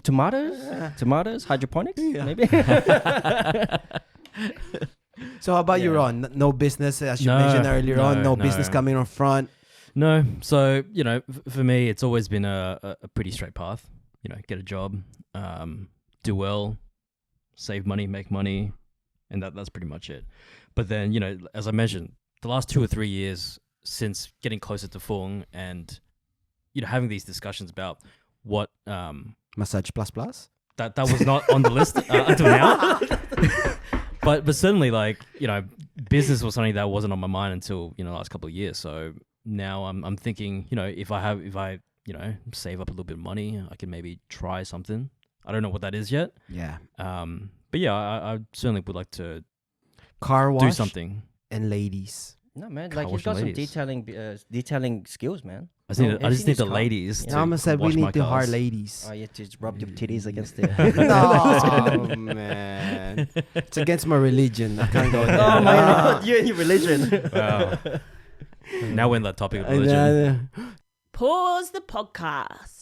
Tomatoes, hydroponics, Yeah. maybe. So how about you, Yeah. Ron? No business, as you No, mentioned earlier on, no no. business coming on front. No, so for me, it's always been a pretty straight path. Get a job, do well, save money, make money, and that's pretty much it. But then, as I mentioned, the last 2 or 3 years since getting closer to Fung and having these discussions about what Massage plus plus. that was not on the list until now. But certainly, business was something that wasn't on my mind until the last couple of years. So now I'm thinking, if I save up a little bit of money, I can maybe try something. I don't know what that is yet. Yeah. But yeah, I certainly would like to Car wash do something. and ladies. No man, Car like wash you've got some ladies. detailing skills, man. I just need, Have I you just seen need his the car? ladies. Yeah. to Mama said we wash my need to hire cars. ladies. Oh, you just rub your titties against the. No, man. It's against my religion. I can't go there. Oh my god, you and your religion. Wow. Now we're in that topic of And, religion. Pause the podcast.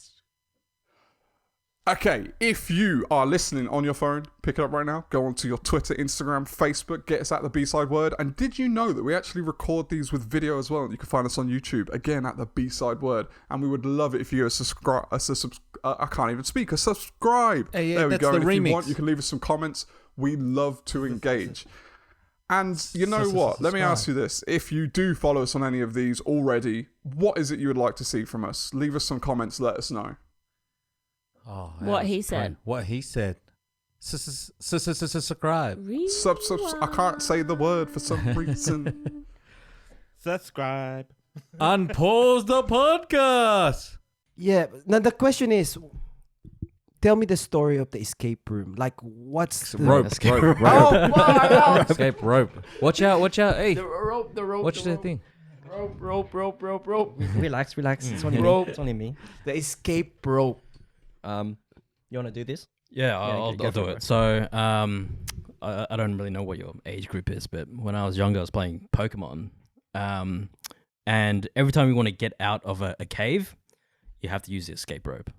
Okay, if you are listening on your phone, pick it up right now. Go onto your Twitter, Instagram, Facebook, get us at the B-Side Word. And did you know that we actually record these with video as well? You can find us on YouTube, again, at the B-Side Word. And we would love it if you subscribe. I can't even speak. Subscribe. Hey, yeah, there we that's go. the And if you remix. want, you can leave us some comments. We love to engage. And you know what? Let me ask you this. If you do follow us on any of these already, what is it you would like to see from us? Leave us some comments. Let us know. Oh, What that he was said. brilliant. What he said. Subscribe. I can't say the word for some reason. Subscribe. Unpause the podcast. Yeah. Now the question is, tell me the story of the escape room. Like, what's the Rope. Oh, wow. Escape rope. Watch out. Hey, The rope. watch the thing. Rope. Relax. It's only me. Rope. It's only me. The escape rope. You wanna do this? Yeah, I'll go do for it. it. So, I don't really know what your age group is, but when I was younger, I was playing Pokemon. And every time you want to get out of a cave, you have to use the escape rope.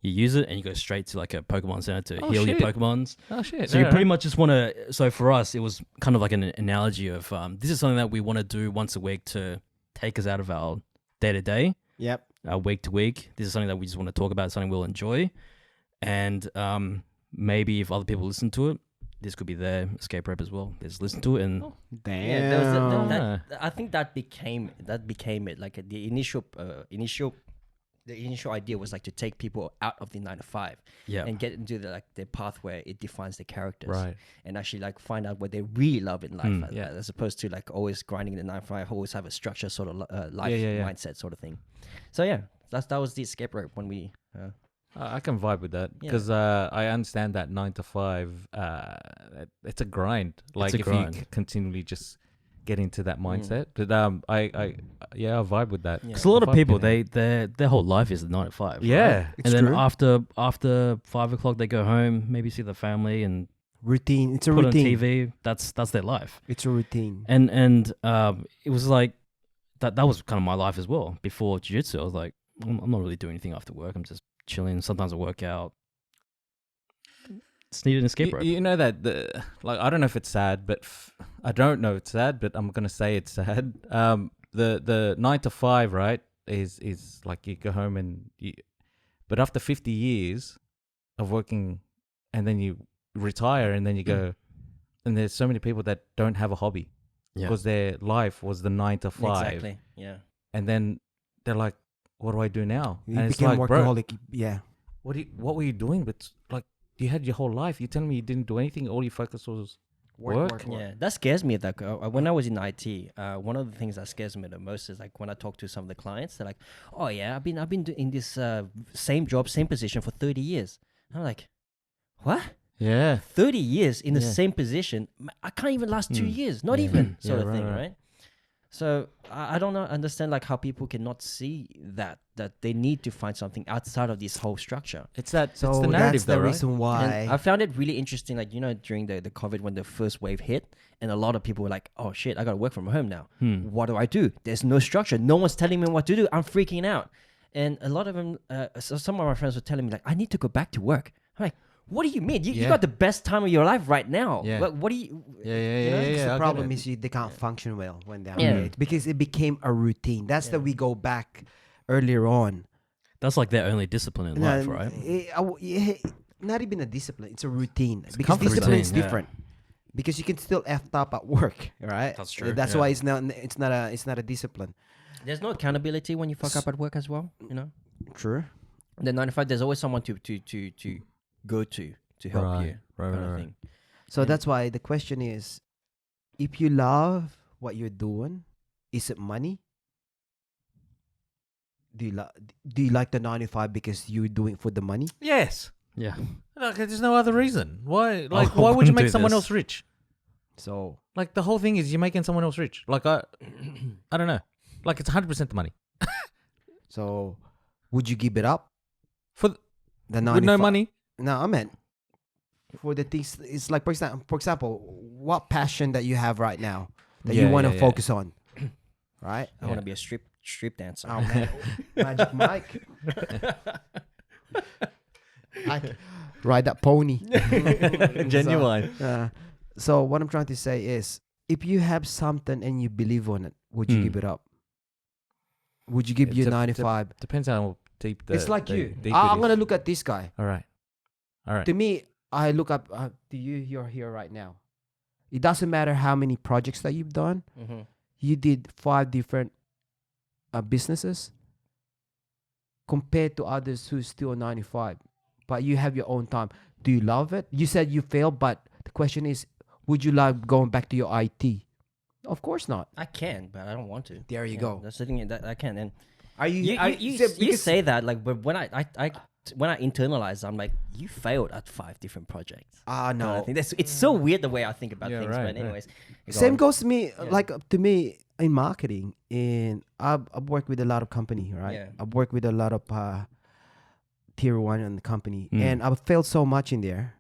You use it and you go straight to like a Pokemon center to Oh, heal your shit. Pokemons. Oh shit. So you pretty much just want to. So for us, it was kind of like an analogy of this is something that we want to do once a week to take us out of our day to day, Yep. week to week. This is something that we just want to talk about, something we'll enjoy, and maybe if other people listen to it, this could be their escape rope as well. They just listen to it and Damn. Yeah, there was Yeah. I think that became it. Like the initial idea was like to take people out of the 9 to 5 yeah, and get into the path where it defines the characters, Right. and actually like find out what they really love in life, yeah. as opposed to like always grinding the 9 to 5, always have a structure sort of life Yeah. mindset sort of thing. So yeah, that was the escape rope when we. I can vibe with that Yeah. because I understand that 9 to 5. It's a grind. Like a if grind. you continually just get into that mindset. But I vibe with that. Yeah. because a lot I of vibe people with it. their whole life is 9 to 5. Yeah. right? It's and then true. after 5 o'clock they go home, maybe see the family and Routine. It's a put routine. on TV. That's their life. It's a routine. And it was like that was kind of my life as well. Before jiu-jitsu, I was like, I'm not really doing anything after work. I'm just chilling. Sometimes I work out. Just need an escape rope. You know that I don't know if it's sad, but I don't know it's sad, but I'm gonna say it's sad. The 9 to 5, right, is like you go home but after 50 years of working, and then you retire, and then you go, and there's so many people that don't have a hobby. Yeah. because their life was the 9 to 5. Exactly. Yeah. And then they're like, what do I do now? You And it's became like, bro, workaholic. Yeah. what were you doing? But like, you had your whole life. You telling me you didn't do anything? All your focus was work? Yeah, that scares me. Like when I was in IT, one of the things that scares me the most is like when I talk to some of the clients, they're like, "Oh yeah, I've been in this same job, same position for 30 years." I'm like, "What? Yeah. 30 years in the Yeah. same position? I can't even last 2 Mm. years, not Yeah. even sort Yeah, of right, thing, right. right?" So I don't understand like how people cannot see that they need to find something outside of this whole structure. It's that. So it's the that's narrative, the though, right? reason And why. I found it really interesting, like, during the COVID when the first wave hit, and a lot of people were like, oh shit, I gotta work from home now. What do I do? There's no structure. No one's telling me what to do. I'm freaking out. And a lot of them, so some of my friends were telling me, like, I need to go back to work. I'm like, what do you mean? You Yeah. got the best time of your life right now. Yeah. What do you... Yeah, you yeah, know? yeah, yeah. the I problem get it. is they can't function well when they're Yeah. underage because it became a routine. That's that Yeah. we go back earlier on. That's like their only discipline in life, right? Not even a discipline; it's a routine. It's Because comfort discipline zone. is Yeah. different. Because you can still effed up at work, right? That's true, That's yeah. why it's not a discipline. There's no accountability when you fuck up at work as well, True. The 9 to 5, there's always someone to go to help Right, you. right, kind of right, right. thing. So And- that's why the question is, if you love what you're doing, is it money? Do you like the 9 to 5 because you're doing it for the money? Yes. Yeah. Like, there's no other reason. Why? Like, I why would you wouldn't make do someone this. else rich? So Like, the whole thing is you're making someone else rich. Like, I don't know. Like, it's 100% the money. so would you give it up? For th- The with no 9 to 5? money. No, I meant for the things. It's like, for example, what passion that you have right now that you Yeah, want to yeah, yeah. focus on, right? I want to be a strip dancer. Oh man, Magic Mike. Ride that pony. Genuine. So what I'm trying to say is, if you have something and you believe on it, would you Mm. give it up? Would you give It's your a- 9 to 5? Depends how deep the. It's like the you. deep I'm it gonna is. look at this guy. All right. All right. To me, I look up to you. You're here right now. It doesn't matter how many projects that you've done. Mm-hmm. You did 5 different businesses compared to others who's still 95, but you have your own time. Do you love it? You said you failed, but the question is, would you love going back to your IT? Of course not. I can, but I don't want to. There you Yeah, go. That's the thing that I can. And Are you? you say that, like, but when I internalize, I'm like, you failed at 5 different projects. Ah, Kind no. of thing. It's so weird the way I think about Yeah, things. right, But right. anyways, go Same on. goes to me. Yeah. Like to me in marketing, and I've worked with a lot of company, right? Yeah. I've worked with a lot of tier 1 in the company, Mm. and I've failed so much in there,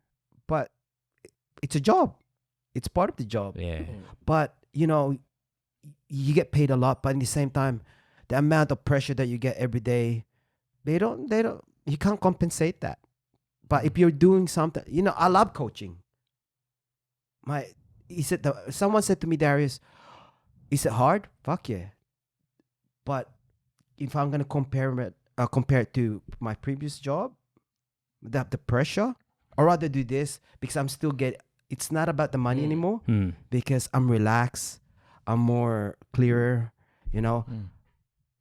but it's a job. It's part of the job. Yeah. But you get paid a lot, but at the same time, the amount of pressure that you get every day, you can't compensate that. But if you're doing something, I love coaching. Someone said to me, Darius, is it hard? Fuck yeah. But if I'm gonna compare it to my previous job, the pressure, I'd rather do this because I'm still it's not about the money anymore, because I'm relaxed, I'm more clearer,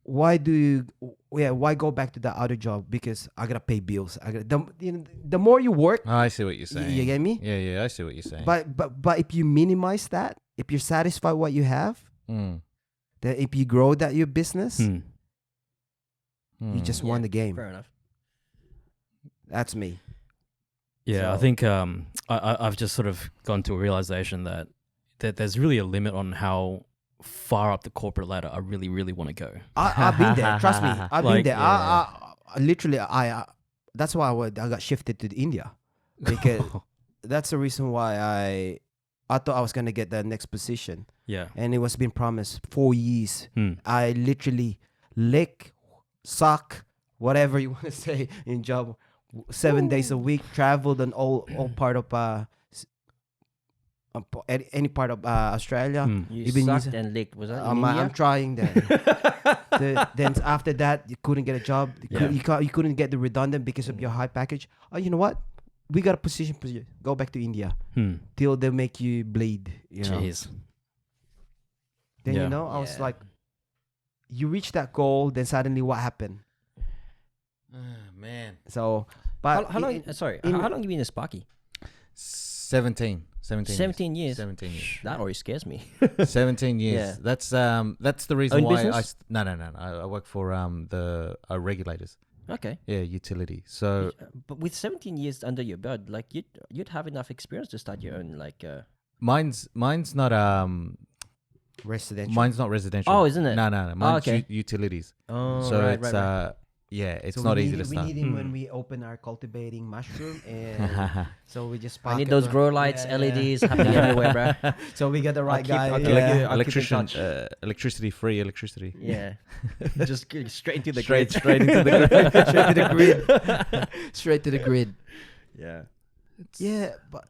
Why go back to that other job? Because I gotta pay bills. The more you work, Oh, I see what you're saying. you get me? Yeah, I see what you're saying. But if you minimize that, if you're satisfied what you have, Mm. then if you grow your business, Hmm. you just won the game. Fair enough. That's me. Yeah, I So- think I've just sort of gone to a realization that there's really a limit on how far up the corporate ladder I really, really want to go. I've been there. Trust me, I've been Like, there. yeah. I literally, that's why I got shifted to India, because that's the reason why I thought I was gonna get the next position, Yeah. and it was been promised 4 years. Hmm. I literally lick, suck, whatever you want to say in job, 7 days a week, traveled on all part of any part of Australia. Hmm. You You've been sucked using- and licked. Was that in I'm India? trying that. Then after that, you couldn't get a job. You couldn't get the redundant because of your high package. Oh, you know what? We got a position for you. Go back to India Hmm. till they make you bleed. Jeez. Then Yeah. you know, I was Yeah. like, you reach that goal, then suddenly what happened? Man. So, but How long? in- Sorry, in- how long you been in Sparky? 17 17 years. 17 years. That already scares me. 17 years. Yeah. That's the reason Own why business? no. I work for the regulators. Okay. Yeah, utility. So But with 17 years under your belt, like you'd have enough experience to start your own like. mine's not residential. mine's not residential. Oh, isn't it? No. Mine's okay. utilities. Oh, So right, it's right. yeah, it's So not we easy need, to we start. need him when we open our cultivating mushroom, and so we just. I pocket need those the- grow lights, Yeah, yeah. LEDs happening everywhere, bro. So we get the right keep- guy. I'll keep- yeah. I'll keep in Electrician, touch. electricity, free electricity. Yeah. Just straight into the Straight grid. into the grid. Straight to the grid. Straight to the grid. Yeah. Yeah, but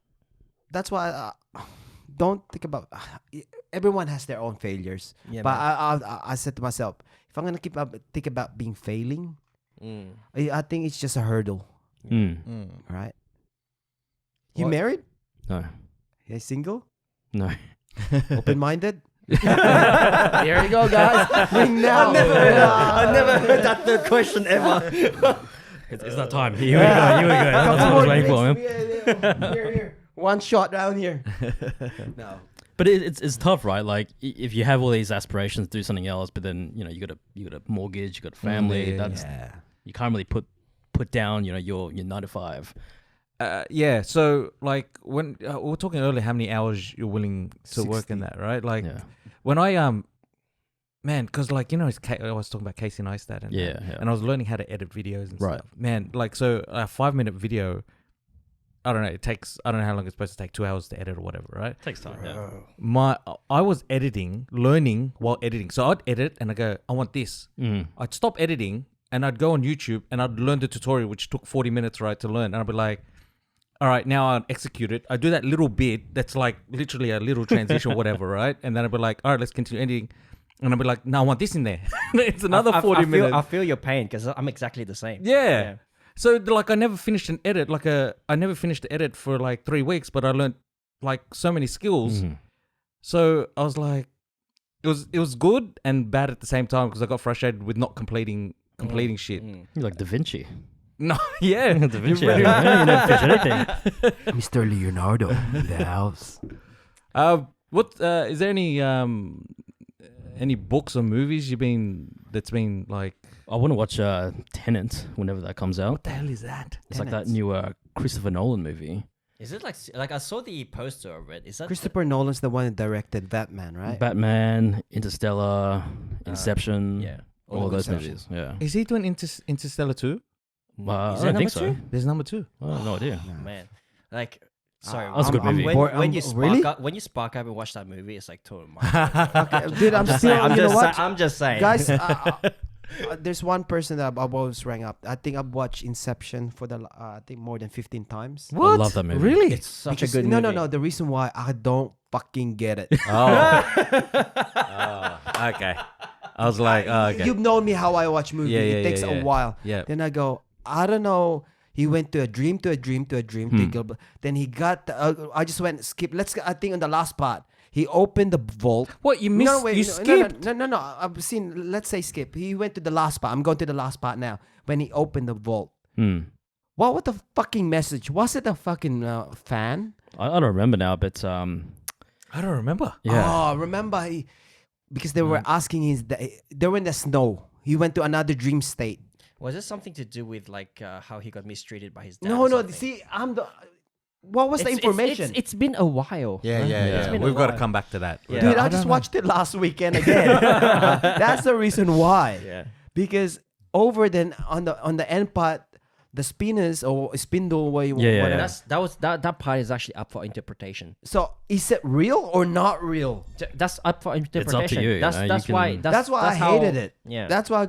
that's why don't think about. Everyone has their own failures, Yeah. but man. I said to myself, if I'm gonna think about being failing, Mm. I think it's just a hurdle, Mm. right? You What? married? No. You single? No. Open-minded? There you go, guys. Ring now. I never heard that third question ever. It's that time. Here we go. Here we go. That's what I was waiting for, man. Here. One shot down here. No. But it's tough, right? Like if you have all these aspirations to do something else, but then you got a mortgage, you got a family. yeah, That's Yeah. you can't really put down your 9 to 5. Yeah, so like when we were talking earlier, how many hours you're willing to work 60. in that, right? Like Yeah. when I man, because like it's I was talking about Casey Neistat and Yeah, yeah. and I was learning how to edit videos and Right. stuff. Man, like so a 5-minute video, I don't know, I don't know how long it's supposed to take, 2 hours to edit or whatever, right? Takes time. Yeah. I was learning while editing. So I'd edit and I go, I want this. Mm. I'd stop editing and I'd go on YouTube and I'd learn the tutorial, which took 40 minutes, right, to learn. And I'd be like, all right, now I'll execute it. I do that little bit that's like literally a little transition or whatever, right? And then I'd be like, all right, let's continue editing. And I'd be like, no, I want this in there. It's another 40 minutes. I feel your pain because I'm exactly the same. Yeah. So like I never finished an edit. I never finished the edit for like 3 weeks, but I learned like so many skills. Mhm. So I was like, it was good and bad at the same time because I got frustrated with not completing shit. Mm. You're like Da Vinci. No, yeah, Da Vinci. You never finish anything. Mr. Leonardo in the house. What is there any books or movies that's been like? I want to watch Tenet whenever that comes out. What the hell is that? It's like that Tenet. new Christopher Nolan movie. Is it like I saw the poster of it? Is that Christopher Nolan's the one that directed Batman, right? Batman, Interstellar, Inception. Yeah. All those Inception. movies. Yeah. Is he doing Interstellar 2? I Is don't there think so. number There's number 2. I have no idea. two? Man, like. Sorry, That was a good movie. When you spark really? up, when you spark up and watch that movie, it's like total mind. Dude, I'm just still, saying. you know what? I'm just saying, Guys, there's one person that I've always rang up. I think I've watched Inception for I think more than 15 times. I love that movie. Really? it's such Because- a good no, movie. no. The reason why I don't fucking get it. Okay. I was like, oh, okay. You've known me how I watch movies. Yeah, yeah, It takes yeah, a yeah. while. Yeah. Then I go, I don't know. He went to a dream, to a dream, to a dream. Then he got. I just went skip. I think on the last part, he opened the vault. What you missed? No, wait, you no, skipped. No. I've seen. Let's say skip. He went to the last part. I'm going to the last part now. When he opened the vault, Hmm. what was the fucking message? Was it a fucking fan? I don't remember now, but I don't remember. yeah. Oh, remember because they were asking they were in the snow. He went to another dream state. Was it something to do with like how he got mistreated by his dad? No, or no. something? See, what was the information? It's been a while. Yeah. It's been a We've got to while. come back to that. Yeah. Dude, I just watched it last weekend again. That's the reason why. Yeah. Because over then on the end part, the spinners or spindle way, Yeah. whatever. That part is actually up for interpretation. So is it real or not real? That's up for interpretation. you, you That's know, you that's why. can- That's why I how- hated it. Yeah. That's why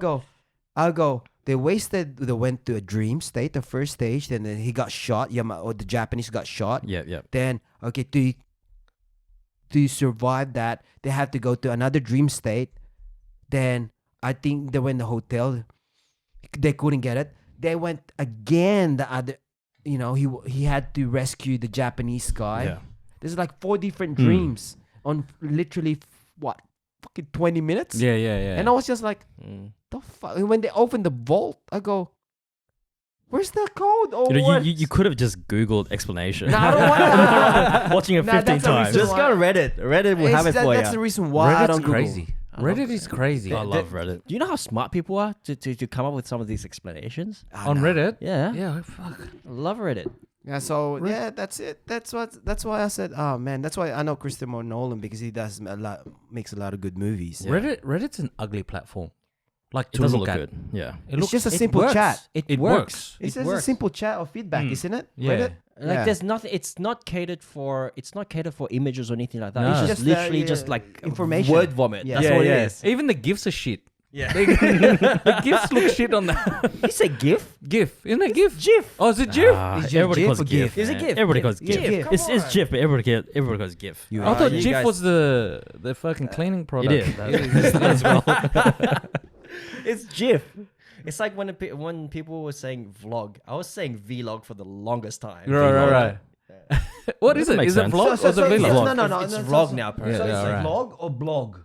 I'll go. They went to a dream state, the first stage, then he got shot. Or the Japanese got shot. Yeah. Then okay, to survive that, they have to go to another dream state. Then I think they went to the hotel. They couldn't get it. They went again. The other, he had to rescue the Japanese guy. Yeah. There's like 4 different dreams on literally fucking 20 minutes. Yeah, yeah, yeah. And I was just like, Mm. the fuck? And when they opened the vault, I go, where's the code? Or You know, what? you could have just Googled explanation. No, I don't want Watching it Nah, 15 that's the times. reason Just go on Reddit. Reddit will have it for That's you. the reason why I Reddit's don't Google. crazy. Reddit is crazy. I love Reddit. Do you know how smart people are to come up with some of these explanations? On Reddit? Yeah. Yeah, fuck. Love Reddit. Yeah, so yeah, that's it. That's why I said, oh man, that's why I know Christopher Nolan, because he does makes a lot of good movies. Reddit's an ugly platform. Like It to doesn't look look at. good. Yeah. It's just a simple works. chat. It works. It's It just a works. simple chat or feedback, Mm. isn't it? Yeah. Reddit? Like Yeah. there's nothing. It's not catered for. It's not catered for images or anything like that. No. It's It's just just, literally yeah, just like information. word vomit. Yeah. That's yeah, what yeah. it is. Even the GIFs are shit. Yeah. The GIFs look shit on that. You say GIF? GIF. Isn't it GIF? GIF. Oh, is it GIF? Ah, Is it everybody GIF calls or it GIF. GIF? Is it man. GIF? Everybody GIF. calls it GIF. GIF, come It's GIF, but everybody calls it GIF. You I thought you GIF guys- was the fucking cleaning product. It is. As well. It's GIF. It's like when people were saying vlog. I was saying vlog for the longest time. Right. What is Doesn't it? make Is it sense. vlog or is it vlog? No. It's so- vlog so- now, So per it's se. Yeah, like right. vlog or blog?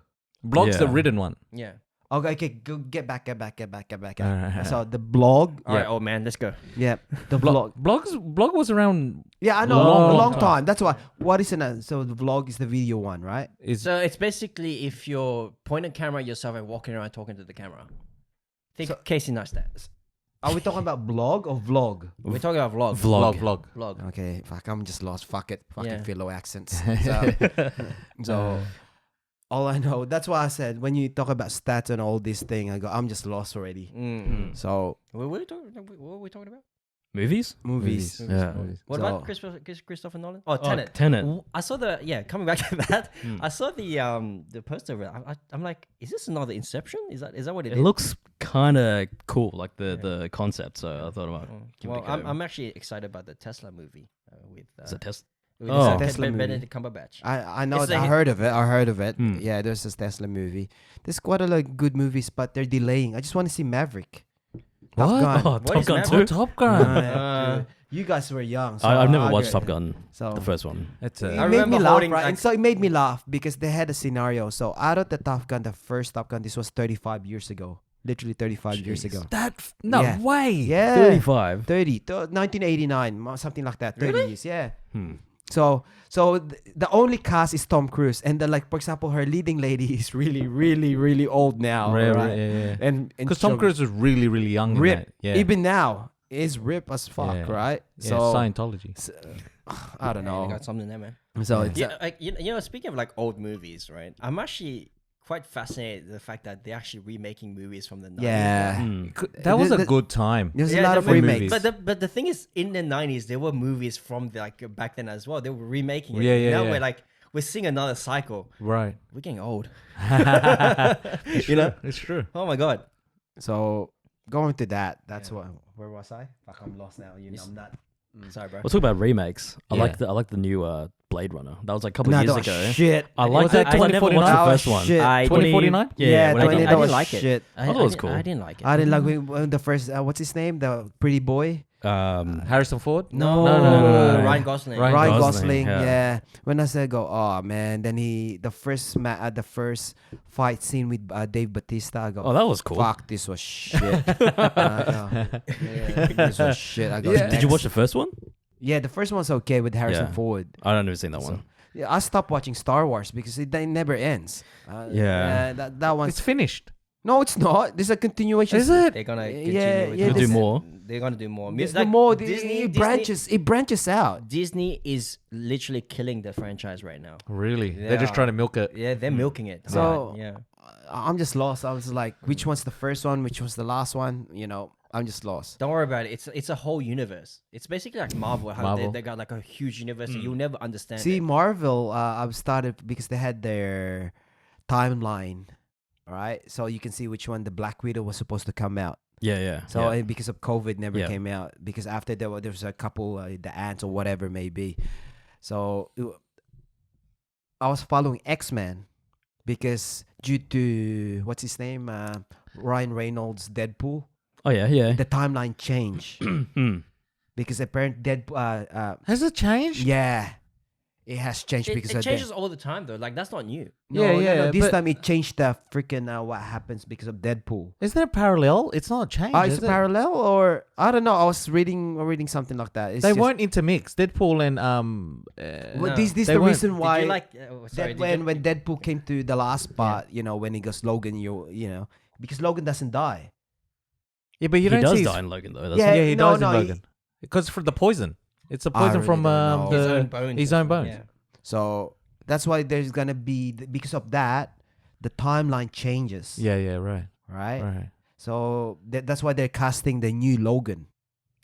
Blog's the Yeah. written one. Yeah. Okay, go get back. Alright. So the blog, All right, old man, let's go. yeah, the blog. Blog was around. Yeah, I know, Long a long time. time. That's why. What is it? So the vlog is the video one, right? Is So it's basically if you're pointing camera at yourself and walking around talking to the camera. Think Casey Neistat. Are we talking about blog or vlog? We're talking about vlog. vlog. Vlog. Okay, fuck, I'm just lost. Fuck it. Fucking Yeah. philo accents. So all I know, that's why I said when you talk about stats and all this thing, I go, I'm just lost already. Mm. So What were we talking about? Movies? movies. Yeah. What So- about Christopher Nolan? Oh, Tenet. Tenet. I saw coming back to that. I saw the poster of it. I'm like, is this another Inception? Is that what it It is? looks kind of cool, like the concept. So I thought about. give it a Well, go. I'm actually excited about the Tesla movie with Is it test? with Oh. Tesla movie. Benedict Cumberbatch. I know. It's I like- heard of it. Hmm. Yeah, there's this Tesla movie. There's quite a lot of good movies, but they're delaying. I just want to see Maverick. Top What? Gun. Oh, Top is Gun Maverick? too. Top Gun. Dude, you guys were young. So I've never I watched get Top it. Gun, So the first one. It's it I made remember me laugh, holding, right? like- And so it made me laugh because they had a scenario. So out of the Top Gun, the first Top Gun, this was 35 years ago. Literally 35 years ago. No Yeah. way. Yeah. 35. 1989, something like that. 30 years, yeah. Hmm. So the only cast is Tom Cruise, and then like for example, her leading lady is really old now, Right, right? right, yeah. And Because Tom so Cruise was really young. in rip, that. Yeah. even now is rip as fuck, Yeah. right? Yeah, So Scientology. I don't Yeah, know. they got something there, man. So it's Yeah, like you know, speaking of like old movies, right? I'm actually quite fascinated with the fact that they're actually remaking movies from the 90s. yeah. Hmm. That was a the- good time. There's a Yeah, lot the of movies. remakes. But the thing is, in the 90s, there were movies from back then as well. They were remaking it. Yeah, yeah, Now yeah. we're seeing another cycle. Right. We're getting old. You know, it's true. Oh my god. So going to that, that's Yeah. what. Where was I? Fuck, I'm lost now. You know, I'm not. Sorry, bro. We'll talk about remakes. I Yeah. like the new Blade Runner. That was like a couple Nah, years that was ago. shit. I like Was that. that I never watched 2049? the That first was one. shit. 2049? Yeah, when it I came didn't out. know like it. shit. I thought it was cool. I didn't like it. I didn't like when the first. What's his name? The pretty boy. Harrison Ford? No. No. Ryan Gosling. Ryan Ryan Gosling, Gosling. yeah. Yeah. When I said go, oh man. Then the first fight scene with Dave Bautista. I go, Oh, that was cool. fuck, this was shit. This was shit. I go, Yeah. Did you watch the first one? Yeah, the first one's okay with Harrison Yeah. Ford. I don't never seen that So- one. Yeah, I stopped watching Star Wars because it never ends. Yeah. That one's It's finished. no, it's not. This is a continuation. Is it? They're gonna Yeah, continue. yeah, with They'll it. do more. They're gonna do more. There's Like, the more. Disney It branches out. Disney is literally killing the franchise right now. Really? They They're just are. trying to milk it. Yeah, they're milking it. So- hard. yeah. I'm just lost. I was like, which one's the first one? Which was the last one? You know, I'm just lost. Don't worry about it. It's a whole universe. It's basically like Marvel. How Marvel. They got like a huge universe. So you'll never understand. See, it. Marvel, I've started because they had their timeline, all right? So you can see which one the Black Widow was supposed to come out. Yeah, yeah. So yeah. and because of COVID, never Yeah. came out because after there was a couple, the ants or whatever it may be. So I was following X-Men because due to what's his name, Ryan Reynolds, Deadpool, Oh yeah, yeah. the timeline changed Hmm. because apparently Deadpool, Has it changed? yeah, it has changed It, because it of changes that. all the time though. Like that's not new. No. This but- time it changed the freaking what happens because of Deadpool. Isn't it parallel? It's not a change. It's is a it? parallel, or I don't know. I was reading something like that. It's They just, weren't intermixed. Deadpool and Well, No. this They the weren't. reason why. Did you like? Sorry, that did you- when Deadpool came to the last part, when he goes Logan, because Logan doesn't die. Yeah, but you He don't does see. die in Logan though. Yeah, Yeah, he no, dies no, in he- Logan because for the poison. It's a I poison really from don't know. his the own bones. his or own something, bones. Yeah. So that's why there's gonna be because of that, the timeline changes. Yeah, right, Right. right. So that's why they're casting the new Logan.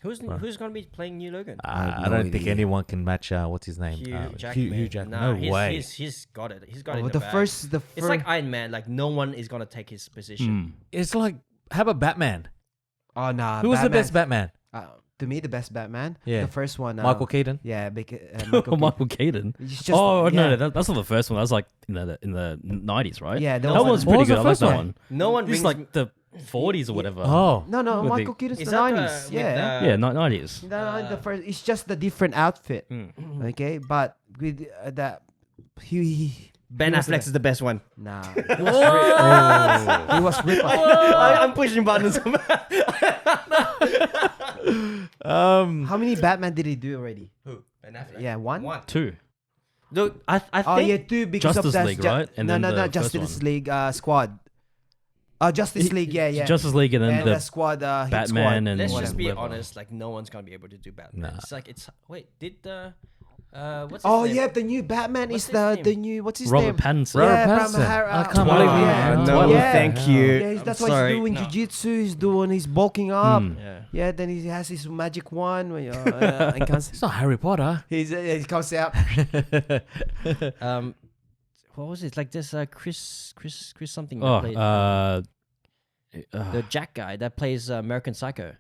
Who's Right. who's gonna be playing New Logan? have I no don't think idea. anyone can match. What's his name? Hugh Jackman. Hugh Jackman. Nah, No way. He's got it. He's got it. Oh, in the bag. first, It's like Iron Man. Like no one is gonna take his position. It's like, how about Batman? oh nah. Who was the Batman. best Batman? To me, the best Batman. Yeah. The first one. Michael Keaton. Yeah, because Oh, Michael Keaton. It's just- Oh yeah. no, that's not the first one. That was like in the 90s, right? Yeah, that was one's one. pretty What was good. the I like first that one? one. No one It's brings like the 40s or whatever. Oh, No, With the- Michael Keaton's Is the that 90s. with Yeah. Yeah, 90s. The first, it's just the different outfit. Mm. Okay, but with that, he Ben was Affleck's is the best one. nah. He was ripped off. I'm pushing buttons. How many Batman did he do already? Who? Ben Affleck. Yeah, one. Two. Look, I think. Oh yeah, two because Justice of that. League, right? And no, then no, the no, first Justice one. League Squad. Justice League, yeah. Justice League and then and the the squad, Hit Batman Squad. and Let's just be whatever. honest. Like no one's gonna be able to do Batman. Nah. It's like it's. Wait, did the. What's his Oh name? yeah, the new Batman What's is his the name? new what's his Robert name? Pattinson. Robert Yeah, Pattinson. I can't Twilight, believe it. yeah. no, Twilight. thank you. Yeah, that's why he's doing No. jiu-jitsu. He's bulking up. Yeah. Yeah, then he has his magic wand. And comes, It's not Harry Potter. he comes out. What was it? Like this Chris something. That Oh, played, the Jack guy that plays American Psycho.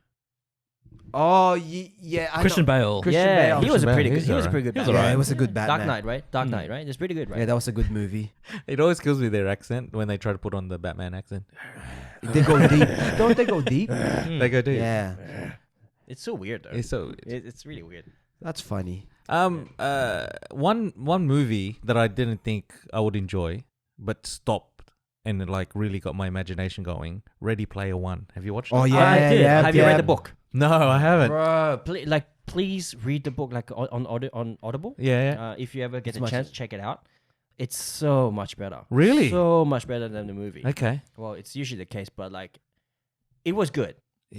Oh yeah, I Christian know. Bale. Christian yeah, Bale. he was a Christian pretty Bale, good. he's He was a alright. pretty good. He was Batman. Yeah, it was a good Batman. Dark Knight, right? Dark Knight, right? It's pretty good, right? Yeah, that was a good movie. It always kills me their accent when they try to put on the Batman accent. They go deep. Don't they go deep? They go, dude. Yeah, It's so weird though. It's so. It's really weird. that's funny. One movie that I didn't think I would enjoy, but stopped and it, like really got my imagination going. Ready Player One. Have you watched? Oh it? yeah, I did. yeah. Have you read the book, No, I haven't. bro? Please read the book like on Audible. Yeah, yeah. If you ever get It's a much- chance, check it out. It's so much better. Really? So much better than the movie. Okay. Well, it's usually the case, but like, it was good.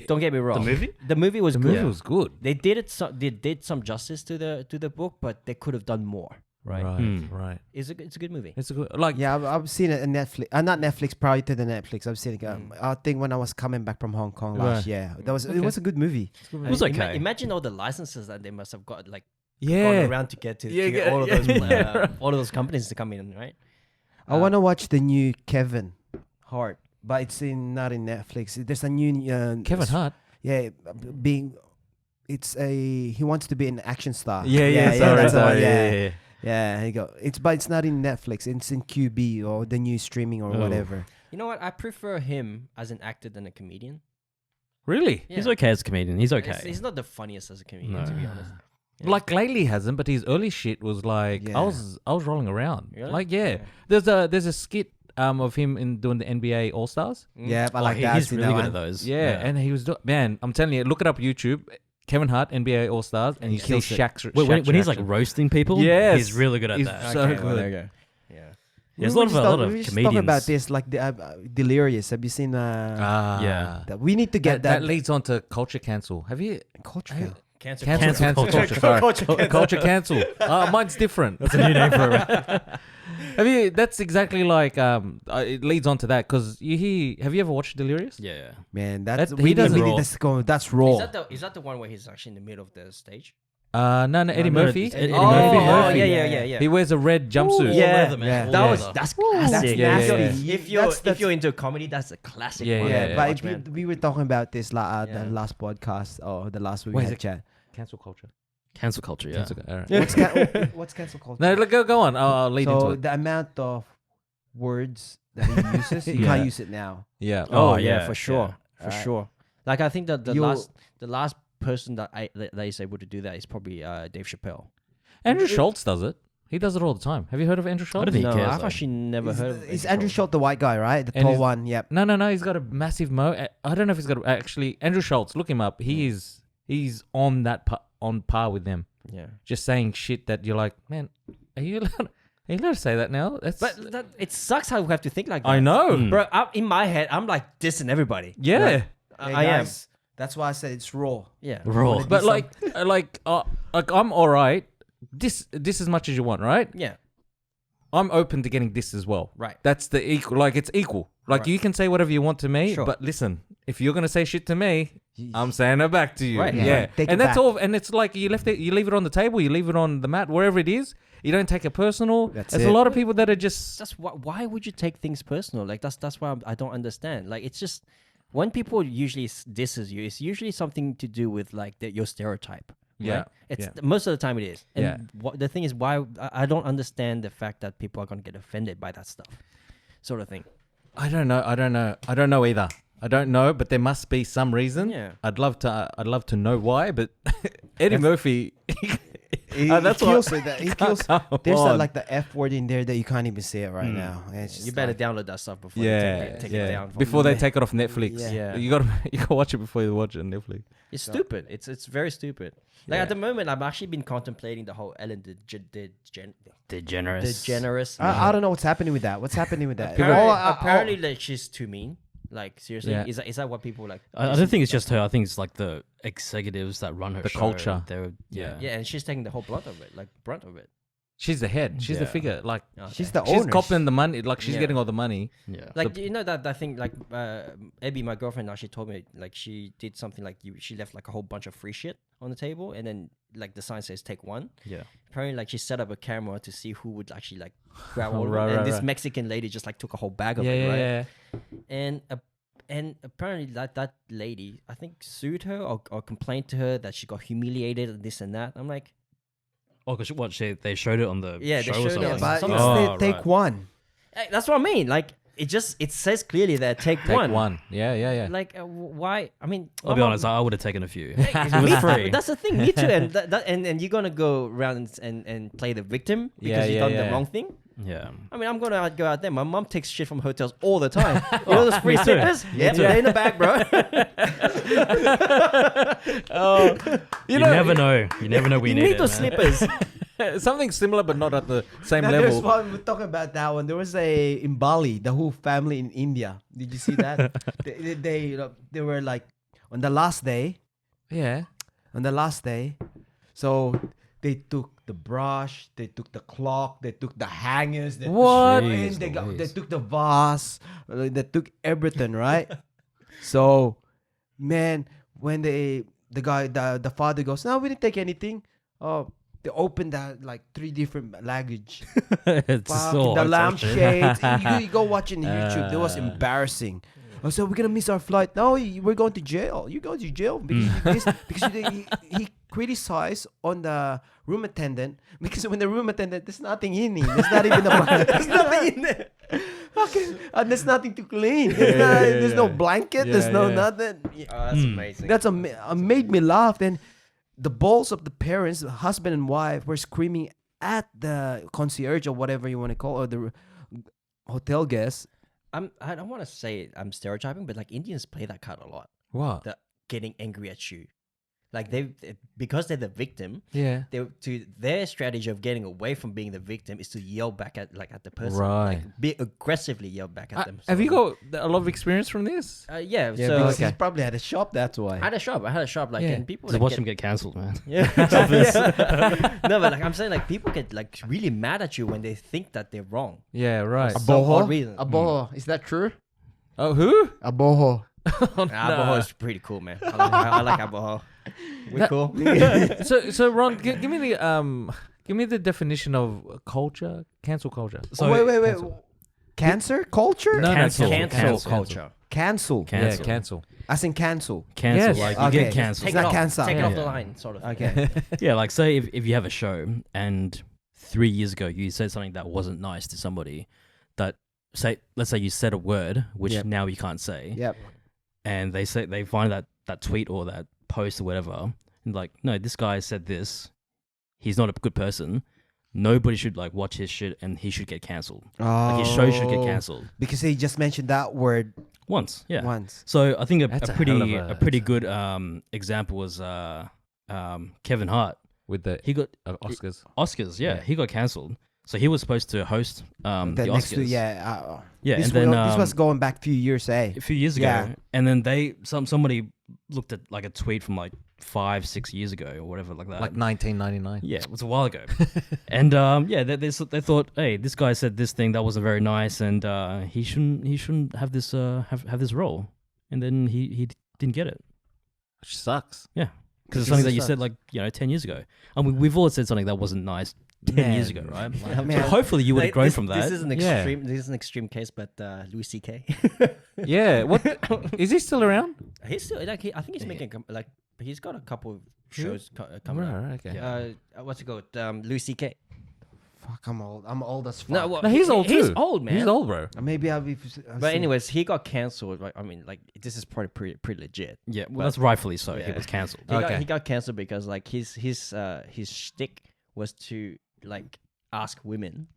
Don't get me wrong. movie? The movie was The good. movie was good. They did it. They did some justice to the book, but they could have done more. Right? Right. It's a good movie. It's a good. Like, Yeah, I've seen it on Netflix. Not Netflix. Prior to the Netflix, I've seen it. I think when I was coming back from Hong Kong last Right. year, it was Okay. a good movie. It was okay. Imagine all the licenses that they must have got gone yeah. around to get to, Yeah, to get yeah, all of yeah, those yeah, right. all of those companies to come in, right? I want to watch the new Kevin Hart, but it's not in Netflix. There's a new Kevin Hart. Yeah, he wants to be an action star. Sorry, that's the one, sorry, yeah. Yeah, he go. But it's not in Netflix. It's in QB or the new streaming or Oh. whatever. You know what? I prefer him as an actor than a comedian. Really? He's okay as a comedian. He's okay. He's not the funniest as a comedian, to be honest. Yeah. Like lately hasn't, but his early shit was like Yeah. I was rolling around. Really? Like yeah. Yeah. There's a skit of him in doing the NBA All Stars. Yeah, I Oh, like he- that. he's See really that good one? at those. Yeah, and he was man, I'm telling you, look it up YouTube. Kevin Hart, NBA All Stars, and you see kills it. Shaq's When he's like reaction. roasting people, Yes. he's really good at He's that. so Okay, good. well, there you go. Yeah. There's We a were lot of we were just comedians. talking about this, like Delirious. Have you seen? Yeah. We need to get that leads on to culture cancel. Have you culture. Have you- Cancel cancel culture? Sorry. Culture cancel. Mine's different. That's a new name for it. Have you? That's exactly like it leads on to that because have you ever watched Delirious? Yeah. Man, that's He doesn't- That's raw. Is that the one where he's actually in the middle of the stage? No, Eddie no, Murphy. it's Eddie Oh, Murphy. yeah. He wears a red jumpsuit. Yeah. leather, man. Yeah. All That was leather. that's That's classic. Yeah, nasty. yeah, If That's- if you're into comedy, that's a classic. Yeah, one. yeah, Yeah, yeah. but Watch, man. we were talking about this the Yeah. last podcast or the last week What we is had it? chat. Cancel culture. Cancel culture, yeah. All right. What's cancel culture? No, go on. I'll lead into So it. the amount of words that he uses, you Yeah. can't use it now. Yeah. Oh, Oh, yeah, yeah, for sure, for Alright. sure. Like I think that the You'll- last person that is able to do that is probably Dave Chappelle. Andrew Schultz does it. He does it all the time. Have you heard of Andrew I Schultz? don't think he No, cares. I've though. actually never heard of Is Andrew Schultz the white guy, right? The And tall he's- one. Yep. No. He's got a massive I don't know if he's got actually Andrew Schultz. Look him up. He's on that on par with them. Yeah. Just saying shit that you're like, man, are you allowed to say that now? That's But it sucks how we have to think like that. I know, Mm. Bro, in my head, I'm like dissing everybody. Yeah, Hey, I am. guys, that's why I said it's raw. Yeah. Raw. but like I'm all right. This as much as you want, right? Yeah. I'm open to getting this as well. Right. That's the equal. Like it's equal. Like Right. you can say whatever you want to me, Sure. but listen, if you're gonna say shit to me, I'm saying it back to you. Right. Yeah. Yeah. Take And it that's back. all. And it's like you leave it on the table, you leave it on the mat, wherever it is. You don't take it personal. That's There's it. a lot of people that are just. That's why would you take things personal? Like that's why I don't understand. Like it's just when people usually disses you, it's usually something to do with like your stereotype. Yeah, Right? It's yeah. most of the time it is. And Yeah. the thing is why I don't understand the fact that people are gonna get offended by that stuff, sort of thing. I don't know either. I don't know, but there must be some reason. Yeah. I'd love to know why, but Eddie Murphy. He that's kills what- it. He kills. Come There's on. like the F word in there that you can't even say it right now. And it's You just better like- download that stuff before Yeah, you take yeah. it down. from Before they the- take it off Netflix. Yeah. Yeah. You gotta watch it before you watch it on Netflix. It's stupid. It's very stupid. Like Yeah. at the moment, I've actually been contemplating the whole Ellen Degenerous. DeGeneres. I don't know what's happening with that. What's happening with that? Apparently, Oh, apparently like she's too mean. Like seriously, Yeah. is that what people like? I don't think it's just her. I think it's like the executives that run her The show. culture. They're, yeah. Yeah, and she's taking the whole brunt of it. Like brunt of it. She's the head. She's the Yeah. figure. Like Okay. she's the she's owner. copping the money. Like she's Yeah. getting all the money. Yeah. Like you know that thing like Abby, my girlfriend, actually told me like she did something like she left like a whole bunch of free shit on the table, and then like the sign says take one. Yeah. Apparently, like she set up a camera to see who would actually like grab all of it, Right, and right, this right. Mexican lady just like took a whole bag of Yeah, it, yeah, right? yeah. And apparently that lady, I think, sued her or complained to her that she got humiliated and this and that. I'm like, Oh, because what? They showed it on the Yeah, they show or showed it something. on but something. it's Oh, take right. one. hey, that's what I mean. Like it says clearly that take, Take one. one. Yeah, yeah, yeah. Like why? I mean, I'll my be mom- honest, I would have taken a few. Hey, It was me- free. That's the thing. Me too. And and you're gonna go around and play the victim because Yeah, you've yeah, done yeah. the wrong thing. Yeah. I mean, I'm gonna go out there. My mom takes shit from hotels all the time. You know those free too. slippers? Yeah, they're in the bag, bro. You never know. You never know we you need need it, those man. slippers. Something similar, but not at the same Now, there's level. one we're talking about that one. There was a in Bali, the whole family in India. Did you see that? they were like on the last day. Yeah. On the last day, so they took the brush, they took the clock, they took the hangers, they What? took, Jeez they Louise. took the vase, they took everything, right? So, man, when the father goes, no, we didn't take anything. Oh, they opened that like 3 different luggage. It's Fuck, so the hard lampshades. You go watch it on YouTube. It was embarrassing. I said, we're gonna miss our flight. No, we're going to jail. You go to jail because he criticized on the room attendant because when the room attendant, there's nothing in him. There's not even there's nothing in there. Fucking, and there's nothing to clean. There's no blanket. Yeah, there's no yeah. nothing. That's amazing. That's made me laugh. And the balls of the parents, husband and wife, were screaming at the concierge or whatever you want to call it, or the hotel guest. I don't want to say I'm stereotyping, but like Indians play that card a lot. What? The getting angry at you, like because they're the victim. Yeah. Their strategy of getting away from being the victim is to yell back at the person, Right. Like, be aggressively yell back at them. Have you sort got a lot of experience from this? of. Yeah. Yeah, so because okay. he's probably had a shop. That's why. I had a shop, like, Yeah. and people Just like, watch them get cancelled, man. Yeah. No, but like I'm saying, like people get like really mad at you when they think that they're wrong. Yeah, right. For some odd reason. Aboho. Is that true? Oh, who? Aboho. Aboho is pretty cool, man. I like Aboho. We're cool. So Ron, give me the definition of culture, cancel culture. So wait. Cancer culture? No, Cancel. Cancel culture. Cancel. Yeah, Cancel. cancel. As in cancel. Cancel. Yes. Like you Okay. get cancelled. Take It's it not off. cancel. Take it Okay. off the line, sort of. Okay. Yeah, like say if you have a show and 3 years ago you said something that wasn't nice to somebody, that let's say you said a word which Yep. now you can't say, Yep. and they find that tweet or that post or whatever, and like, no, this guy said this, he's not a good person. nobody should like watch his shit, and he should get cancelled. Oh, Like his show should get cancelled because he just mentioned that word once. Yeah. once. So I think That's a a hell pretty of a- a pretty good example was Kevin Hart. with the He got Oscars. Oscars. Yeah, Yeah. he got cancelled. So he was supposed to host the That next Oscars. to Yeah, This, and then this was going back a few years, eh? a few years ago, Yeah. and then somebody looked at like a tweet from like 5-6 years ago or whatever like that. Like 1999. Yeah, it was a while ago. And they thought, hey, this guy said this thing that wasn't very nice, and he shouldn't have this have this role. And then he didn't get it Which sucks. because it's something that you said like 10 years ago. I mean, we've all said something that wasn't nice 10 years ago, right? Like, Man. so hopefully you would have Like, grown this, from that. This is an Yeah. extreme. This is an extreme case, but Louis C.K. Yeah. What is he still around? He's still like I think he's making like he's got a couple of shows coming up. Right, okay. What's it called? Louis C.K. Fuck, I'm old. I'm old as fuck. No, well, No, he's old too. He's old, man. He's old, bro. Maybe I'll be. But anyways, he got cancelled. Right? I mean, like this is probably pretty legit. Yeah, well, But- that's rightfully so. He Yeah. was cancelled. Okay. He got cancelled because like his shtick was to like ask women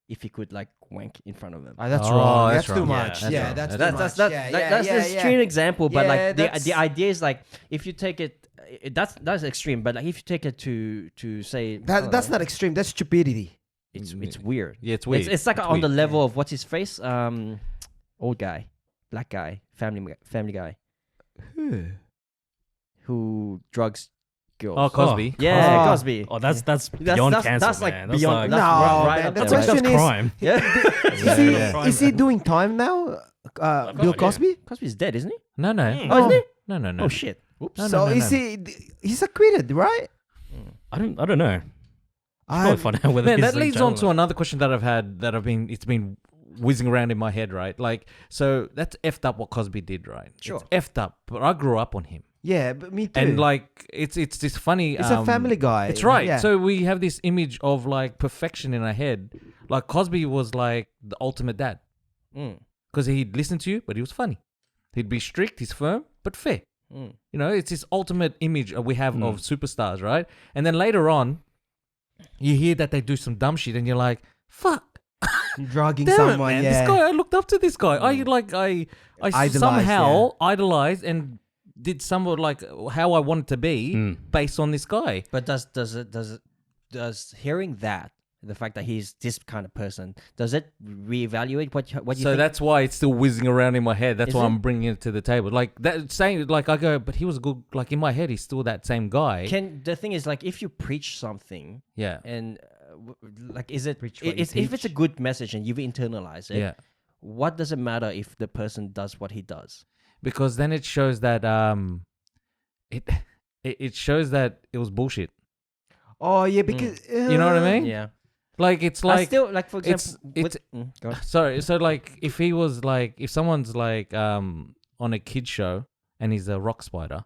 if he could like wank in front of them. That's Oh, wrong. that's That's too wrong. much. Yeah, Yeah, that's that's wrong. too That's much. that's Yeah, that's yeah, an yeah. extreme example, but Yeah, like the that's- idea is like if you take it, that's extreme. But like if you take it to say That's not extreme. That's stupidity. it's weird. Yeah, it's weird. It's like It's on the weird. level of what's his face, old guy, black guy, family guy who drugs girls. Oh, Cosby. Yeah, Oh. Cosby. Oh, that's beyond cancel, that's like man. beyond. No, That's right man, up the there. question that's is- crime. Yeah. Is he yeah. is he doing time now? no Bill idea. Cosby. Cosby's dead, isn't he? No, no. Oh, isn't he? No, no, no. Oh shit. Oops. No, no, So no, is no. he? He's acquitted, right? I don't know. I Probably find out whether Man, he's that in leads jail on or to not. another question that I've had it's been whizzing around in my head, right? Like, so that's effed up what Cosby did, right? Sure. It's effed up, but I grew up on him. yeah, but me too. And like, it's this funny. it's a family guy. It's right. Yeah. So we have this image of like perfection in our head. Like Cosby was like the ultimate dad Mm. because he'd listen to you, but he was funny. He'd be strict, he's firm, but fair. Mm. You know, it's this ultimate image we have of superstars, right? And then later on, you hear that they do some dumb shit, and you're like, "Fuck, drugging damn someone. it, man! Yeah. This guy, I looked up to this guy. I Idolized, somehow idolized and did somewhat like how I wanted to be Mm. based on this guy. But does hearing that, the fact that he's this kind of person, does it reevaluate what you So think? that's why it's still whizzing around in my head. That's Is why it? I'm bringing it to the table. Like that saying, like I go, but he was a good. Like in my head, he's still that same guy. The thing is like if you preach something Yeah, and like is it Preach what you if it's a teach. good message and you've internalized it, yeah. what does it matter if the person does what he does? Because then it shows that it shows that it was bullshit. Oh yeah, because You know what I mean? Yeah. Like it's I like still like for it's- example it's- go on. sorry. So like if he was like if someone's like on a kid show and he's a rock spider,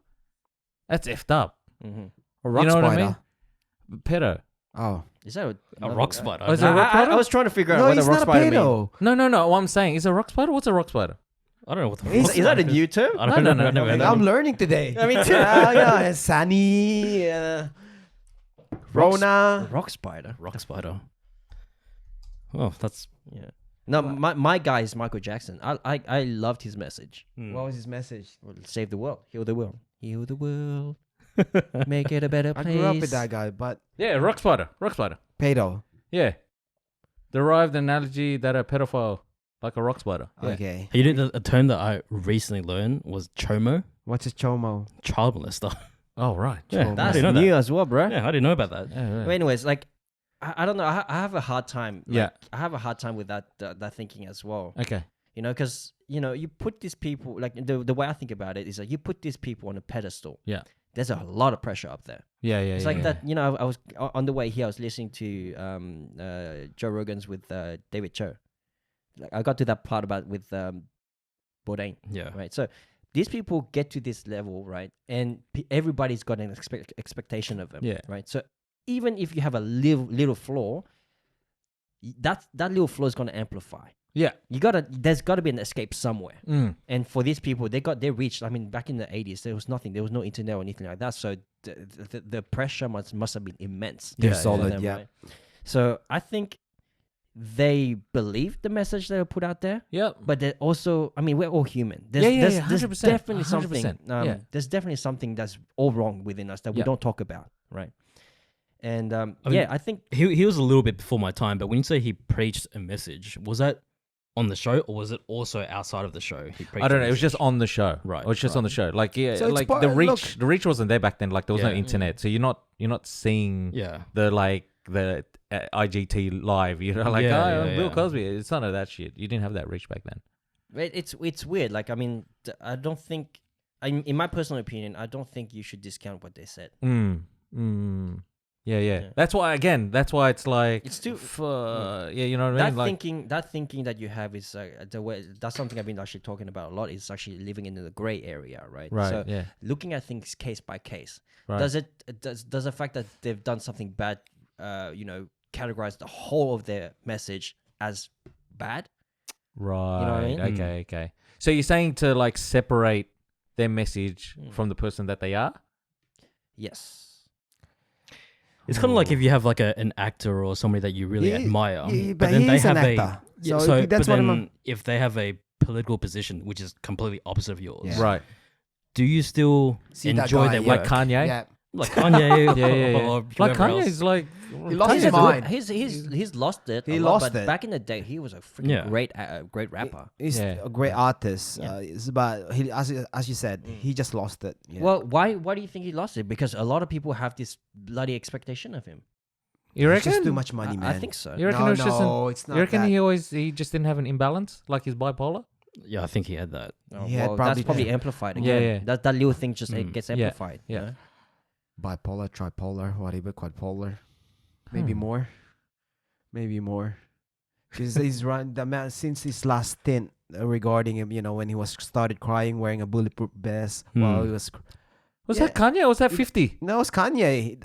that's effed up. Mhm. a rock you know spider. what I mean? Pedo. Oh Is that A rock spider. Oh, is it a rock I spider? was trying to figure out no, what a he's rock not a spider means. pedo. No. What I'm saying is a rock spider. What's a rock spider? I don't know what the Is rock that a spider new term? I don't No, know. no, I've never no, heard no. that. I'm learning today. I mean, too. yeah, Sunny, Rona. Rock spider. Rock spider. Oh, that's Yeah. No, my guy is Michael Jackson. I loved his message. What was his message? Well, save the world, heal the world, heal the world, make it a better I place. grew up with that guy, but Yeah, rock spider. Rock spider. pedo. Yeah. Derived analogy that a pedophile like a rock spider. Yeah. Okay. you know a term that I recently learned was chomo, What's a chomo? child molester. Oh right. Yeah, Chomo. I That's didn't know new that. as well, bro. Yeah, I didn't know about that. Yeah, But anyways, like I don't know. I have a hard time. Like, Yeah. I have a hard time with that thinking as well. Okay. You know, because you put these people like the way I think about it is that you put these people on a pedestal. Yeah. There's a lot of pressure up there. Yeah. It's like that. You know, I was on the way here. I was listening to Joe Rogan's with David Cho. Like I got to that part about with Bourdain, Yeah. right? So these people get to this level, right? And everybody's got an expectation of them, Yeah. right? So even if you have a little flaw, that little flaw is going to amplify. Yeah. There's got to be an escape somewhere. Mm. And for these people, they reached. I mean, back in the 80s, there was nothing. There was no internet or anything like that. So the pressure must have been immense. They're for solid, them, yeah. right? So I think they believe the message they were put out there, Yep. but they also, I mean, we're all human. There's, Yeah, there's 100%, definitely something. 100%, yeah. There's definitely something that's all wrong within us that we Yeah. don't talk about, right? And mean, I think He was a little bit before my time, but when you say he preached a message, was that on the show or was it also outside of the show? He preached I don't a know. It was just message? on the show. Right, It was just on the show. Like yeah, So it's like part- the look- reach wasn't there back then. Like there was no Yeah. internet, so you're not seeing Yeah. the IGT live. You know, like Yeah, oh, yeah, Bill yeah. Cosby. It's none of that shit. You didn't have that reach back then. it's weird. Like, I mean, I don't think, in my personal opinion, I don't think you should discount what they said. Yeah. Yeah. That's why it's like It's too- yeah, you know what I mean? Like That thinking that you have is the way. That's something I've been actually talking about a lot. Is actually living in the gray area, right? right, So yeah, looking at things case by case. right. Does the fact that they've done something bad, categorize the whole of their message as bad? Right. what I mean? Okay. So you're saying to like separate their message from the person that they are? Yes. It's kind of like if you have like an actor or somebody that you really He- admire, yeah, but but then he they is an have actor. yeah, So so if that's but what I'm- then if they have a political position which is completely opposite of yours, Yeah. Right. do you still See that enjoy guy, their yeah. work? Like Kanye? Yeah. Like Kanye, Yeah. or Like whoever else? Kanye's like He lost his He's mind. He's lost it. He a lot, lost but it. back in the day, he was a freaking Yeah. great rapper. He's Yeah. a great artist. Yeah. But he, as you said, he just lost it. Yeah. Well, why do you think he lost it? Because a lot of people have this bloody expectation of him. you it's reckon? just too much money, man. I think so. You reckon no, it was just no, it's not you reckon that. he just didn't have an imbalance, like he's bipolar? Yeah, I think he had that. Oh, He had well, probably- that's probably amplified Yeah, again. yeah. That little thing just Mm. gets Yeah, amplified. yeah. you know? Bipolar, tripolar, whatever, quadpolar, maybe Hmm. more, maybe more. Because he's run the man since his last stint regarding him. You know, when he was started crying, wearing a bulletproof vest while Hmm. he was. Was Yeah. that Kanye or was that 50? No, it's Kanye.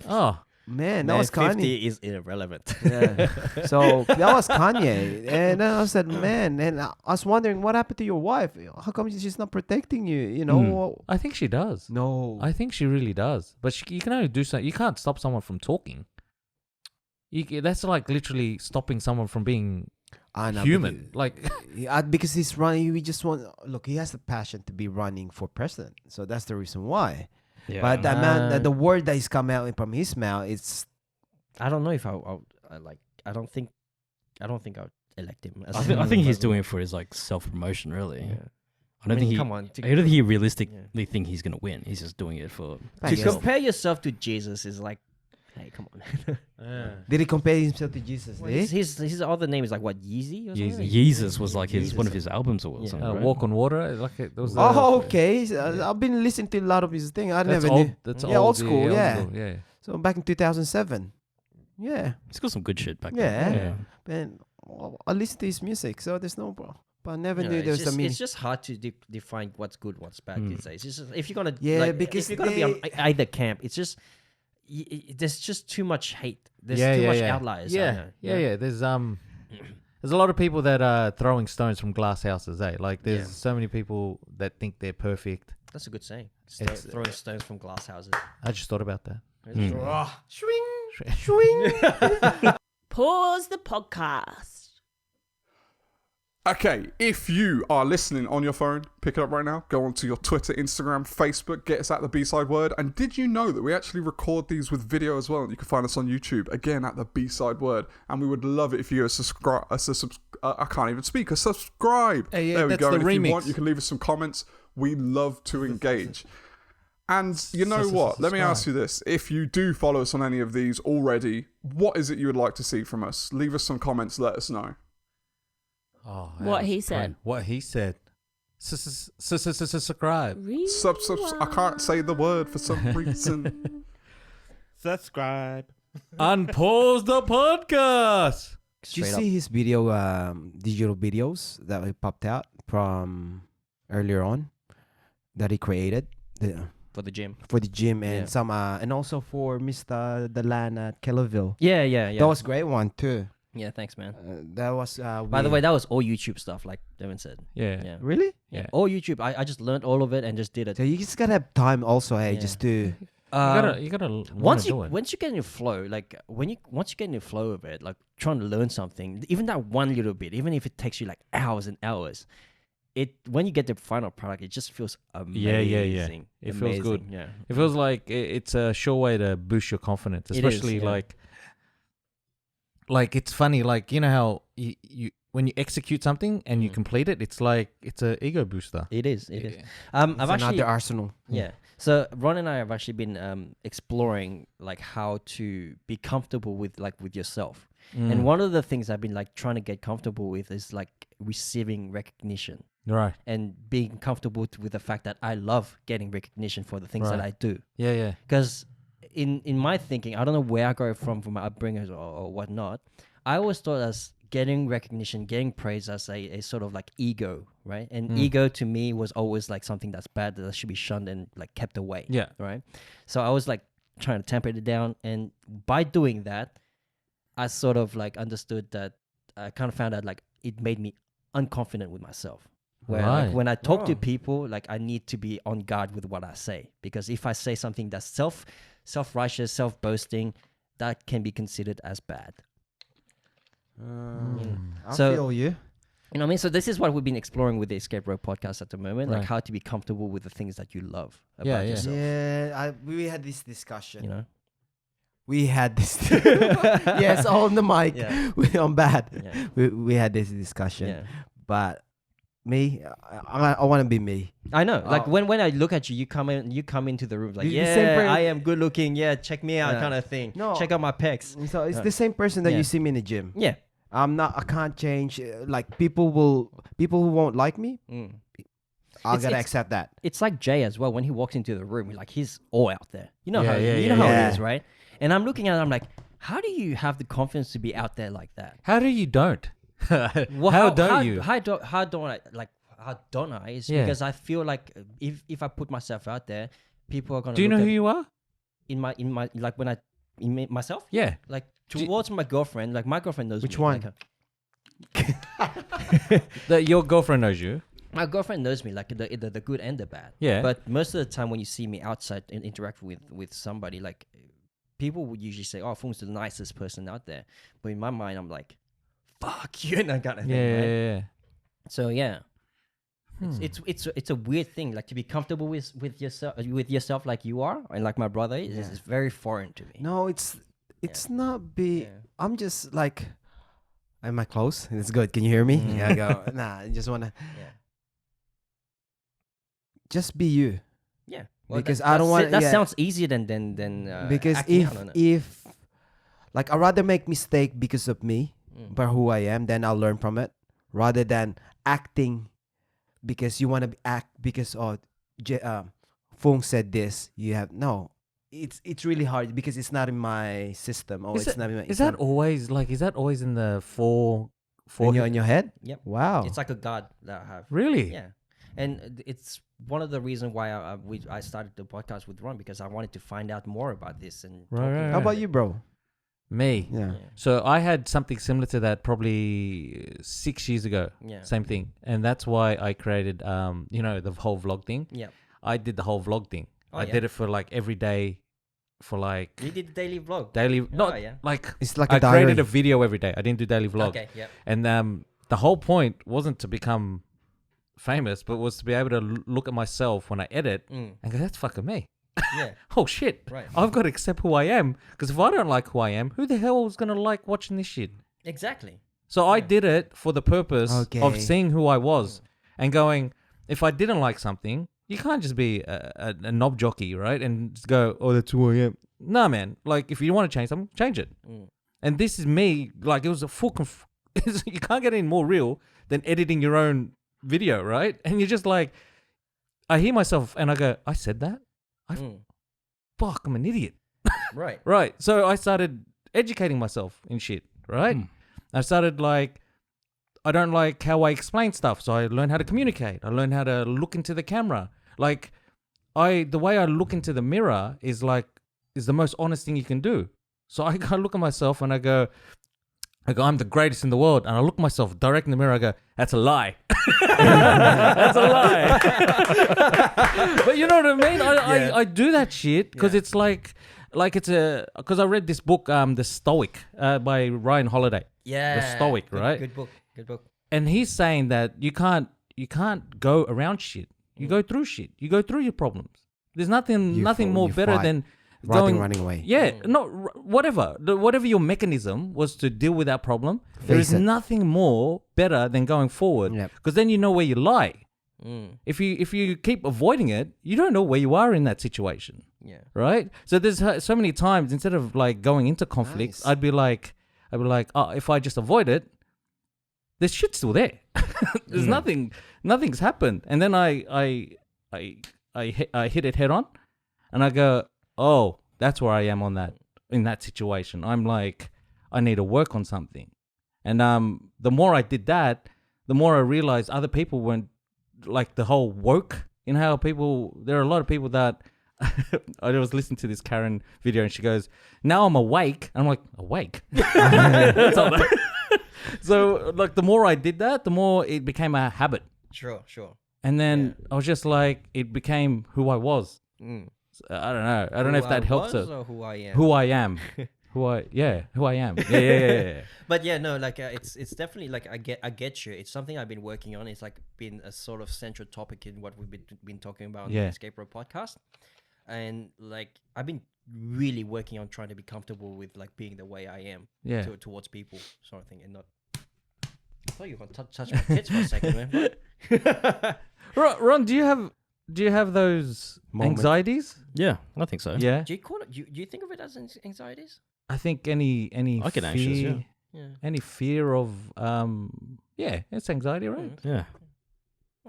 Oh. Man, that was Kanye. 50 is irrelevant. Yeah. So that was Kanye, and then I said, man, and I was wondering what happened to your wife. How come she's not protecting you? You know? I think she does. No. I think she really does. But you can only do something. You can't stop someone from talking. That's like literally stopping someone from being I know, human. Like, because he's running. We just want look. He has the passion to be running for president, so that's the reason why. Yeah. But that man, Uh, the word that is come out from his mouth, it's I don't know if I like. I don't think I'll elect him. As I think he's doing it for his like self promotion, really. Yeah. I don't think he. Come on. I don't think he realistically think he's gonna win. He's just doing it for. I To guess. compare yourself to Jesus is like, hey, come on. Did he compare himself to Jesus? Well, did he? his other name is like what, Yeezy or something? Yeezus was like his one of Yeezus. his albums or Yeah. something. Right? Walk on Water. Like it was. Oh, okay. I've been listening to a lot of his thing. I That's never old. knew. That's Yeah, old school, yeah. Old school, yeah. So back in 2007. Yeah. He's got some good shit back Yeah. then. Man, I listen to his music, so there's no problem. But I never You know, knew there it's, was a just, meaning. it's just hard to define what's good, what's bad these days. It's just, if you're gonna, Yeah, like, because if you're gonna be on they- either camp, it's just there's just too much hate. There's yeah, too yeah, much yeah. outliers. Yeah, yeah. There's a lot of people that are throwing stones from glass houses. Like there's Yeah. so many people that think they're perfect. That's a good saying. It's- Throwing stones from glass houses. I just thought about that. Pause the podcast. Okay, if you are listening on your phone, pick it up right now. Go onto your Twitter, Instagram, Facebook, get us at the B-Side Word. And did you know that we actually record these with video as well? You can find us on YouTube, again, at the B-Side Word. And we would love it if you subscribe. I can't even speak. Subscribe. Hey, yeah, there we that's go. the And if you remix. want, you can leave us some comments. We love to engage. And you know what? Let me ask you this. If you do follow us on any of these already, what is it you would like to see from us? Leave us some comments. Let us know. Oh, What he said. What he said. Subscribe. I can't say the word for some reason. Subscribe. Unpause the podcast. Did you Straight see his video, digital videos that he popped out from earlier on that he created for the gym. for the gym and Yeah. some and also for Mr. Delan at Kellerville. Yeah. That was a great one too. Yeah, thanks, man. That was. By the way, that was all YouTube stuff, like Devin said. Yeah. Yeah. really? Yeah. Yeah. All YouTube. I just learned all of it and just did it. So you just gotta have time also, hey, Yeah. just to You gotta once do it. once you get in the flow, like once you get in the flow of it, like trying to learn something, even that one little bit, even if it takes you like hours and hours, when you get the final product, it just feels amazing. Yeah. It feels good. Yeah. It feels like it's a sure way to boost your confidence, It is, especially yeah. like it's funny, like you know how you when you execute something and you complete it, it's like it's a ego booster. It is. It is. It's I've actually another arsenal. Yeah. So Ron and I have actually been exploring like how to be comfortable with yourself. Mm. And one of the things I've been like trying to get comfortable with is like receiving recognition Right. and being comfortable with the fact that I love getting recognition for the things that Right. I do. Yeah. Because in my thinking, I don't know where I got it from my upbringing or whatnot. I always thought as getting recognition, getting praise as a sort of like ego, right? And ego to me was always like something that's bad that should be shunned and like kept away. Yeah. Right. So I was like trying to temper it down, and by doing that, I sort of like understood that I kind of found out like it made me unconfident with myself. Where like, Right. when I talk to Oh. people, like I need to be on guard with what I say, because if I say something that's self-righteous, self-boasting, that can be considered as bad. I So- feel you. You know what I mean? So this is what we've been exploring with the Escape Road podcast at the moment, like Right. how to be comfortable with the things that you love about Yeah. yourself. Yeah, we had this discussion. You know? We had this. Yes, on the mic. Yeah. I'm bad. Yeah. We had this discussion. Yeah. But me, I want to be me. I know. Like Oh. when I look at you, you come into the room like, The yeah, same I am good looking. Yeah, check me out, Yeah. kind of thing. No. Check out my pecs. So it's Yeah. the same person that Yeah. you see me in the gym. Yeah. I can't change. Like people who won't like me, Mm. I It's- gotta it's- accept that. It's like Jay as well. When he walks into the room, he's all out there. You know Yeah, how yeah, you know yeah, how yeah. it is, right? And I'm looking at it, I'm like, how do you have the confidence to be out there like that? How do you don't? Well, how don't you? How don't I? Is Yeah. because I feel like if I put myself out there, people are gonna. Do you know look who at you are? in my like when myself? Yeah. Like Do you- towards my girlfriend, like my girlfriend knows Which me, one? like, Your girlfriend knows you. my girlfriend knows me, like the good and the bad. Yeah. But most of the time, when you see me outside and interact with somebody, like people would usually say, "Oh, Fung's the nicest person out there." But in my mind, I'm like, "Fuck you," and that kind of thing. Yeah. Right? Yeah. So yeah, Hmm. it's a weird thing, like to be comfortable with yourself like you are, and like my brother is very foreign to me. No, it's not be. Yeah. I'm just like, am I close? It's good. Can you hear me? Yeah, I go. Nah, I just wanna Yeah. just be you. Yeah. Because I don't want- That yeah. sounds easier than Because acting if out on it. if like I rather make mistake because of me, Mm. but who I am, then I'll learn from it, rather than acting because you want to act because Fung said this. You have no. It's really hard because it's not in my system. Or Is it's it- not in my. Is that always like? Is that always in the four? in your head? Yep. Wow. It's like a god that I have. Really? Yeah, and it's one of the reasons why I started the podcast with Ron, because I wanted to find out more about this and Right, talking right, How about about it. you, bro? Me. Yeah. So I had something similar to that probably 6 years ago. Yeah. Same thing, and that's why I created the whole vlog thing. Yeah. I did the whole vlog thing. Oh, I yeah. did it for like every day, for like You did the daily vlog. daily. Not yeah. like It's like I a diary. created a video every day. I didn't do daily vlog. Okay. Yeah. And the whole point wasn't to become famous, but was to be able to look at myself when I edit Mm. and go, "That's fucking me." Yeah. Oh shit! Right. I've got to accept who I am, because if I don't like who I am, who the hell is gonna like watching this shit? Exactly. So I did it for the purpose Okay. of seeing who I was and going, if I didn't like something, you can't just be a knob jockey, right? And just go, "Oh, that's who I am." Nah, man. Like, if you want to change something, change it. Mm. And this is me. Like, it was a full. You can't get any more real than editing your own video, right? And you're just like, I hear myself and I go, I said that? Mm. Fuck, I'm an idiot. Right. Right. So I started educating myself in shit, right? I started like, I don't like how I explain stuff. So I learned how to communicate. I learned how to look into the camera. Like, the way I look into the mirror is the most honest thing you can do. So I look at myself and I go, I go, I'm the greatest in the world. And I look myself direct in the mirror. I go, that's a lie. That's a lie. But you know what I mean? I do that shit because it's like it's because I read this book, The Stoic, by Ryan Holiday. Yeah. The Stoic, Good- right? Good book. Good book. And he's saying that you can't go around shit. You go through shit. You go through your problems. There's nothing more you better fight. than running away. Yeah, whatever. Whatever your mechanism was to deal with that problem, there Face is it. nothing more better than going forward. Yep. Because then you know where you lie. Mm. If you keep avoiding it, you don't know where you are in that situation, Yeah. right? So there's so many times instead of like going into conflicts, Nice. I'd be like, oh, if I just avoid it, there's shit still there. There's nothing's happened, and then I hit it head on, and I go, oh, that's where I am in that situation. I'm like, I need to work on something, and the more I did that, the more I realized other people weren't like the whole woke. You know how there are a lot of people that. I was listening to this Karen video and she goes, now I'm awake. And I'm like, awake? So like the more I did that, the more it became a habit. Sure. And then I was just like, it became who I was. Mm. So, I don't know. I don't know if that helps us. it. Or who I am. Who I am. Who I am. Yeah. But yeah, no, like it's definitely like I get you. It's something I've been working on. It's like been a sort of central topic in what we've been talking about on the Escape Road podcast. And like I've been really working on trying to be comfortable with like being the way I am towards people, sort of thing, and not. I thought you were gonna touch my tits for a second, man. Ron, do you have those Moments. anxieties? Yeah, I think so. Yeah. Do you call it? Do you think of it as anxieties? I think any I get fear, anxious, yeah. Yeah. any fear of it's anxiety, right? Yeah,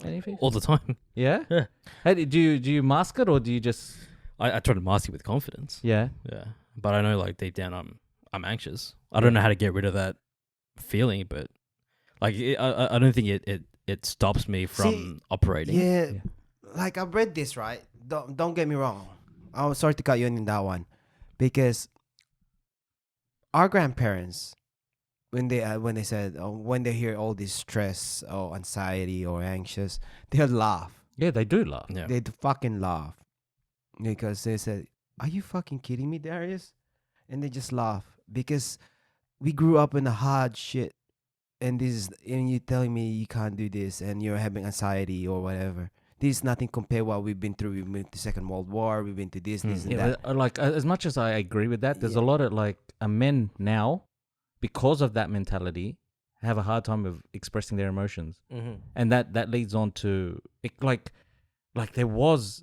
Any fear? all the time. Yeah. Yeah. Hey, do you mask it or do you just I try to mask it with confidence. yeah? Yeah, but I know like deep down I'm anxious. I don't know how to get rid of that feeling, but like I don't think it stops me from operating. Yeah, like I read this right. Don't get me wrong. I'm sorry to cut you in that one, because our grandparents, when they said when they hear all this stress or anxiety or anxious, they'll laugh. Yeah, they do laugh. Yeah. They'd fucking laugh because they said, "Are you fucking kidding me, Darius?" And they just laugh because we grew up in the hard shit, and you're telling me you can't do this, and you're having anxiety or whatever. This is nothing compared what we've been through. We've been to Second World War. We've been to this and Yeah, that. but, like as much as I agree with that, there's a Yeah. lot of like men now, because of that mentality, have a hard time of expressing their emotions, Mm-hmm. and that leads on to like there was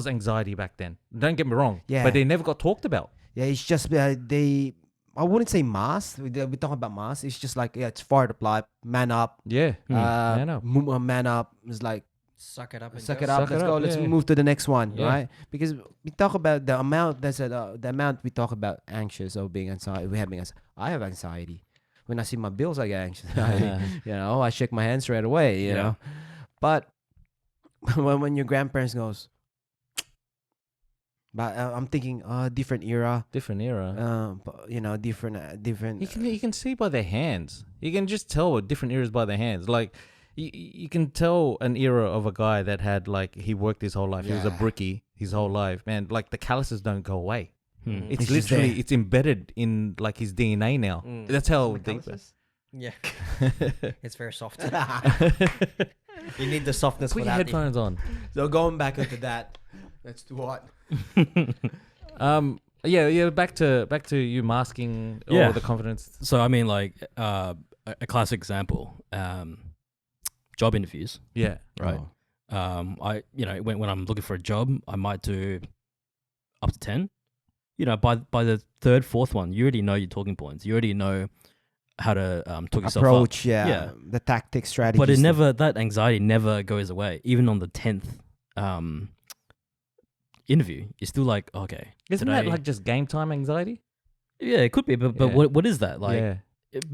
anxiety back then. Don't get me wrong. Yeah. But they never got talked about. Yeah, it's just they. I wouldn't say mask. We talking about mask. It's just like it's part of life. Man up. Yeah. Man up. Man up. It's like Suck it up. And suck go. it up. Suck it Let's go. up, Let's yeah. move to the next one, Yeah. right? Because we talk about the amount. The amount we talk about anxious or being anxiety. We having I have anxiety. When I see my bills, I get anxious. I shake my hands right away. You know, but when your grandparents goes, but I'm thinking, different era. Different era. Different. You can see by their hands. You can just tell different eras by their hands. Like you can tell an era of a guy that had like he worked his whole life. He was a Yeah. brickie his whole life. Man, like the calluses don't go away. Hmm. It's It's just literally there. it's embedded in like his DNA now. Mm. That's how deep. Yeah, it's very soft. You need the softness Put for your that. headphones on. So going back into that, let's do what? Yeah. Back to you masking Yeah. all the confidence. So I mean, like a classic example, job interviews, Yeah. right? I when I'm looking for a job, I might do up to 10. By the third, fourth one, you already know your talking points. You already know how to talk yourself up. Approach, yeah. Yeah. The tactic strategy. But that anxiety never goes away. Even on the 10th interview, you're still like, okay. Isn't that today- like just game time anxiety? Yeah, it could be, but Yeah. what is that like? yeah.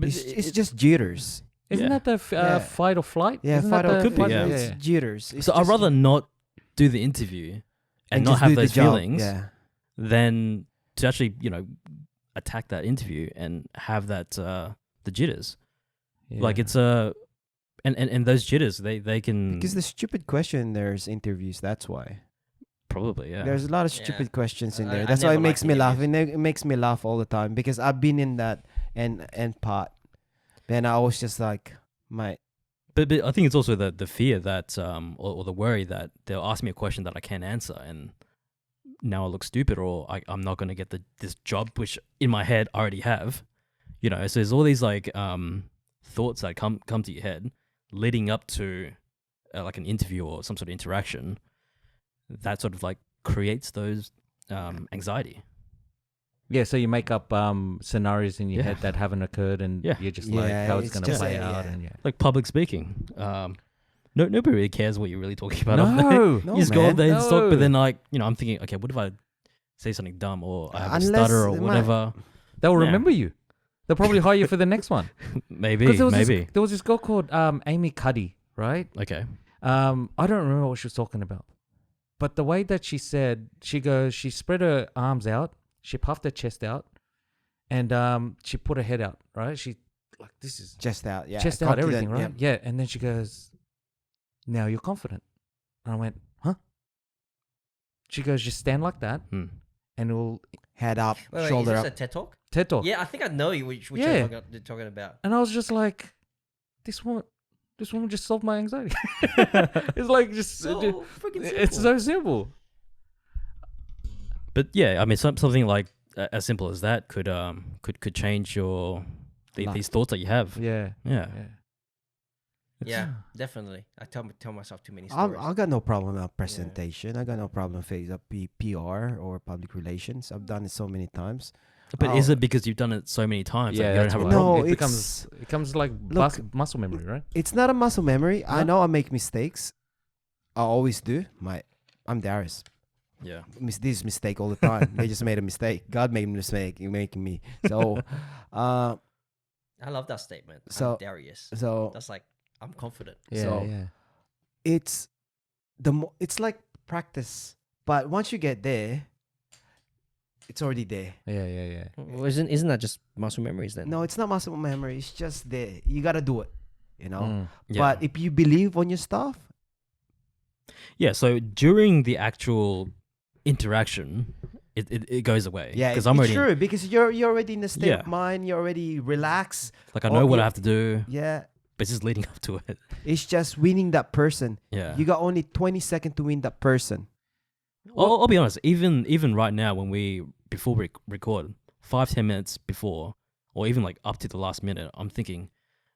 It's just jitters. Isn't Yeah. that the Yeah. fight or flight? Yeah, Isn't fight that or the could be, flight, yeah. It's jitters. It's So I'd just- rather not do the interview and not just have do the those job, feelings Yeah. than to actually, attack that interview and have that the jitters. Like Yeah. it's and those jitters they can Because the stupid question in there's interviews. That's why. probably There's a lot of Yeah. stupid questions in I- there. I That's why never it makes liked me laugh. interviews. It makes me laugh all the time because I've been in that and part. Then I was just like, my But I think it's also the fear that or the worry that they'll ask me a question that I can't answer and now I look stupid or I'm not going to get this job which in my head I already have. You know, so there's all these like thoughts that come to your head leading up to like an interview or some sort of interaction that sort of like creates those anxiety. Yeah, so you make up scenarios in your Yeah. head that haven't occurred, and Yeah. you're just like, Yeah, how it's it's going to just play a- out, yeah. and yeah. Like public speaking. Nobody really cares what you're really talking about. up there. No, No, You just go up man. there and talk, No. but then like, you know, I'm thinking, okay, what if I say something dumb or I have a Unless stutter or it whatever? they'll Yeah. remember you. They'll probably hire you for the next one. Maybe, 'Cause there was maybe. there was this girl called Amy Cuddy, right? Okay. I don't remember what she was talking about, but the way that she said, she spread her arms out, she puffed her chest out, and she put her head out, right? She like this is chest out. Yeah. chest out, everything, confident, right? Yeah, and then she goes, "Now you're confident," and I went, "Huh?" She goes, "Just stand like that, Hmm. and it'll Head up, Wait, shoulder is up. this a TED Talk? TED talk." Yeah, I think I know you, which Yeah. you're talking about. And I was just like, "This woman just solved my anxiety." It's like just, So freaking it's simple. so simple. But yeah, I mean, something like as simple as that could change your Life. these thoughts that you have. Yeah, Yeah. yeah. Yeah, definitely. I tell myself too many I stories. got no problem with presentation. I got no problem face up PR or public relations. I've done it so many times. But Oh. is it because you've done it so many times that Yeah, you don't that's have a why. problem? No, it it's becomes like muscle memory, right? it's not a muscle memory. I Huh? know I make mistakes. I always do. I'm Darius. Yeah. This mistake all the time. They just made a mistake. God made a mistake. You're making me. So, I love that statement. So- I'm Darius. so That's like I'm confident. So- yeah. it's it's like practice. But once you get there, it's already there. Yeah. Well, isn't that just muscle memories then? No, it's not muscle memory. It's just there. You gotta do it. You know. Mm. Yeah. But if you believe on your stuff, Yeah, so during the actual interaction, it goes away. yeah, because it's I'm already true because you're already in the state Yeah. of mind. You're already relaxed. like I Oh, know what yeah. I have to do, Yeah, but it's just leading up to it. it's just winning that person. Yeah, You got only 20 seconds to win that person. I'll be honest. Even right now, when before we record, 5-10 minutes before, or even like up to the last minute, I'm thinking,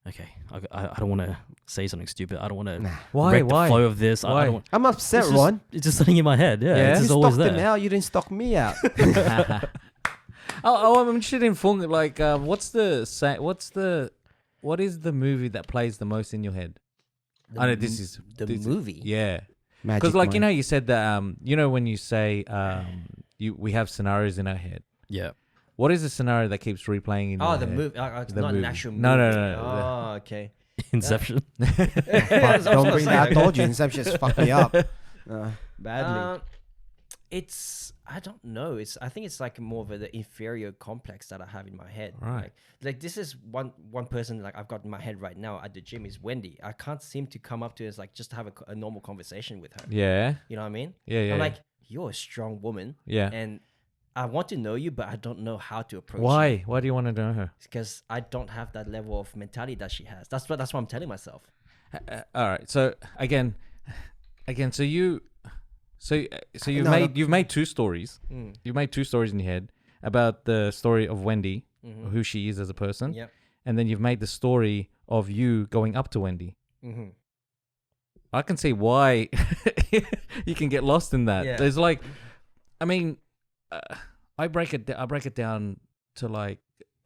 okay, I don't want to say something stupid. I don't want to Nah. Why? wreck the Why? flow of this. I Why? don't want, I'm upset, it's just- Ron. It's just sitting in my head. Yeah, Yeah? it's You just always stalked him there. out. You didn't stalk me out. I'm interested in Fung. Like, what is the movie that plays the most in your head? The I know m- this is the this- movie. Yeah, Magic because like you mind. know, you said that when you say we have scenarios in our head. Yeah, What is the scenario that keeps replaying in Oh, your the head? movie. It's The not movie. an actual movie. No, no. Oh, okay. Inception. Fuck, don't bring that. I told you, Inception just fucked me up badly. I don't know. I think it's like more of the inferior complex that I have in my head. Right. Like this is one person like I've got in my head right now at the gym is Wendy. I can't seem to come up to her as like just to have a normal conversation with her. Yeah, You know what I mean? yeah. I'm like, you're a strong woman, yeah. and I want to know you, but I don't know how to approach. Why? Why do you want to know her? Because I don't have that level of mentality that she has. That's what I'm telling myself. All right. So again, so you've No, made two stories. Mm. You've made two stories in your head about the story of Wendy, Mhm. who she is as a person, Yep. and then you've made the story of you going up to Wendy. Mm-hmm. I can see why you can get lost in that. Yeah. There's like, I mean, I break it down to like,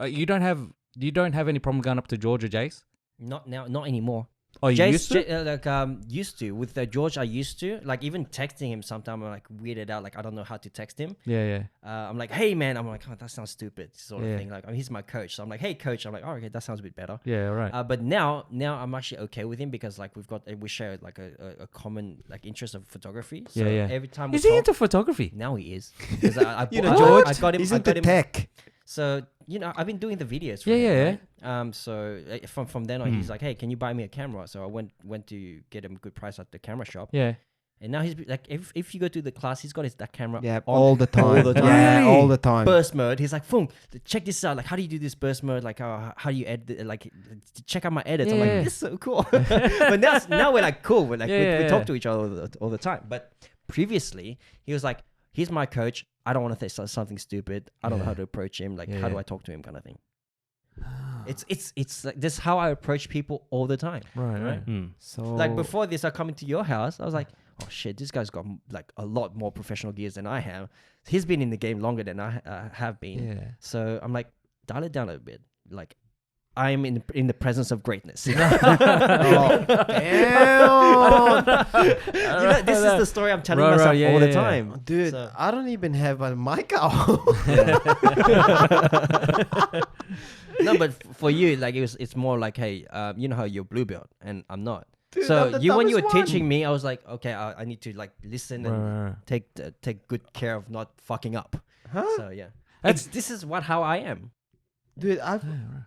you don't have any problem going up to George or Jace. Not now, not anymore. Oh, you Jace, used to? used to with George. I used to like even texting him. Sometimes I'm like weirded out. Like I don't know how to text him. Yeah. I'm like, hey man. I'm like, oh, that sounds stupid, sort of Yeah. thing. Like he's my coach, so I'm like, hey coach. I'm like, oh, okay, that sounds a bit better. Yeah, right. But now I'm actually okay with him because like we share like a common like interest of photography. So Yeah. every time we Is he talk, into photography? now he is. 'Cause I You know, I- George, I got him. he's I into got him. tech. So I've been doing the videos. For Yeah, him, yeah, right? So from then on, he's like, "Hey, can you buy me a camera?" So I went to get him a good price at the camera shop. Yeah. And now he's like, if you go to the class, he's got that camera. Yeah, on all the time. all the time. Yeah, Really? all the time. Burst mode. He's like, "Boom, check this out. Like, how do you do this burst mode? Like, how do you edit? Like, check out my edits." I'm Yeah. like, "This is so cool." But now we're like cool. We're like we Yeah. talk to each other all the time. But previously, he was like, "He's my coach. I don't want to say something stupid. I don't know how to approach him. Like, how do Yeah. I talk to him?" Kind of thing. It's like this is how I approach people all the time. Right. So Like before this, I come into your house, I was like, "Oh shit, this guy's got like a lot more professional gears than I have. He's been in the game longer than I have been." Yeah. So I'm like, dial it down a bit. Like, I'm in the presence of greatness. damn. This is the story I'm telling Right, myself right, yeah, all the yeah, yeah. time. Dude, So- I don't even have a mic out. No, but for you, like it's more like, hey, you know how you're blue belt and I'm not. Dude, So I'm the when you were dumbest one. teaching me, I was like, okay, I need to like listen and Right. take good care of not fucking up. Huh? So yeah, That's- this is how I am. Dude,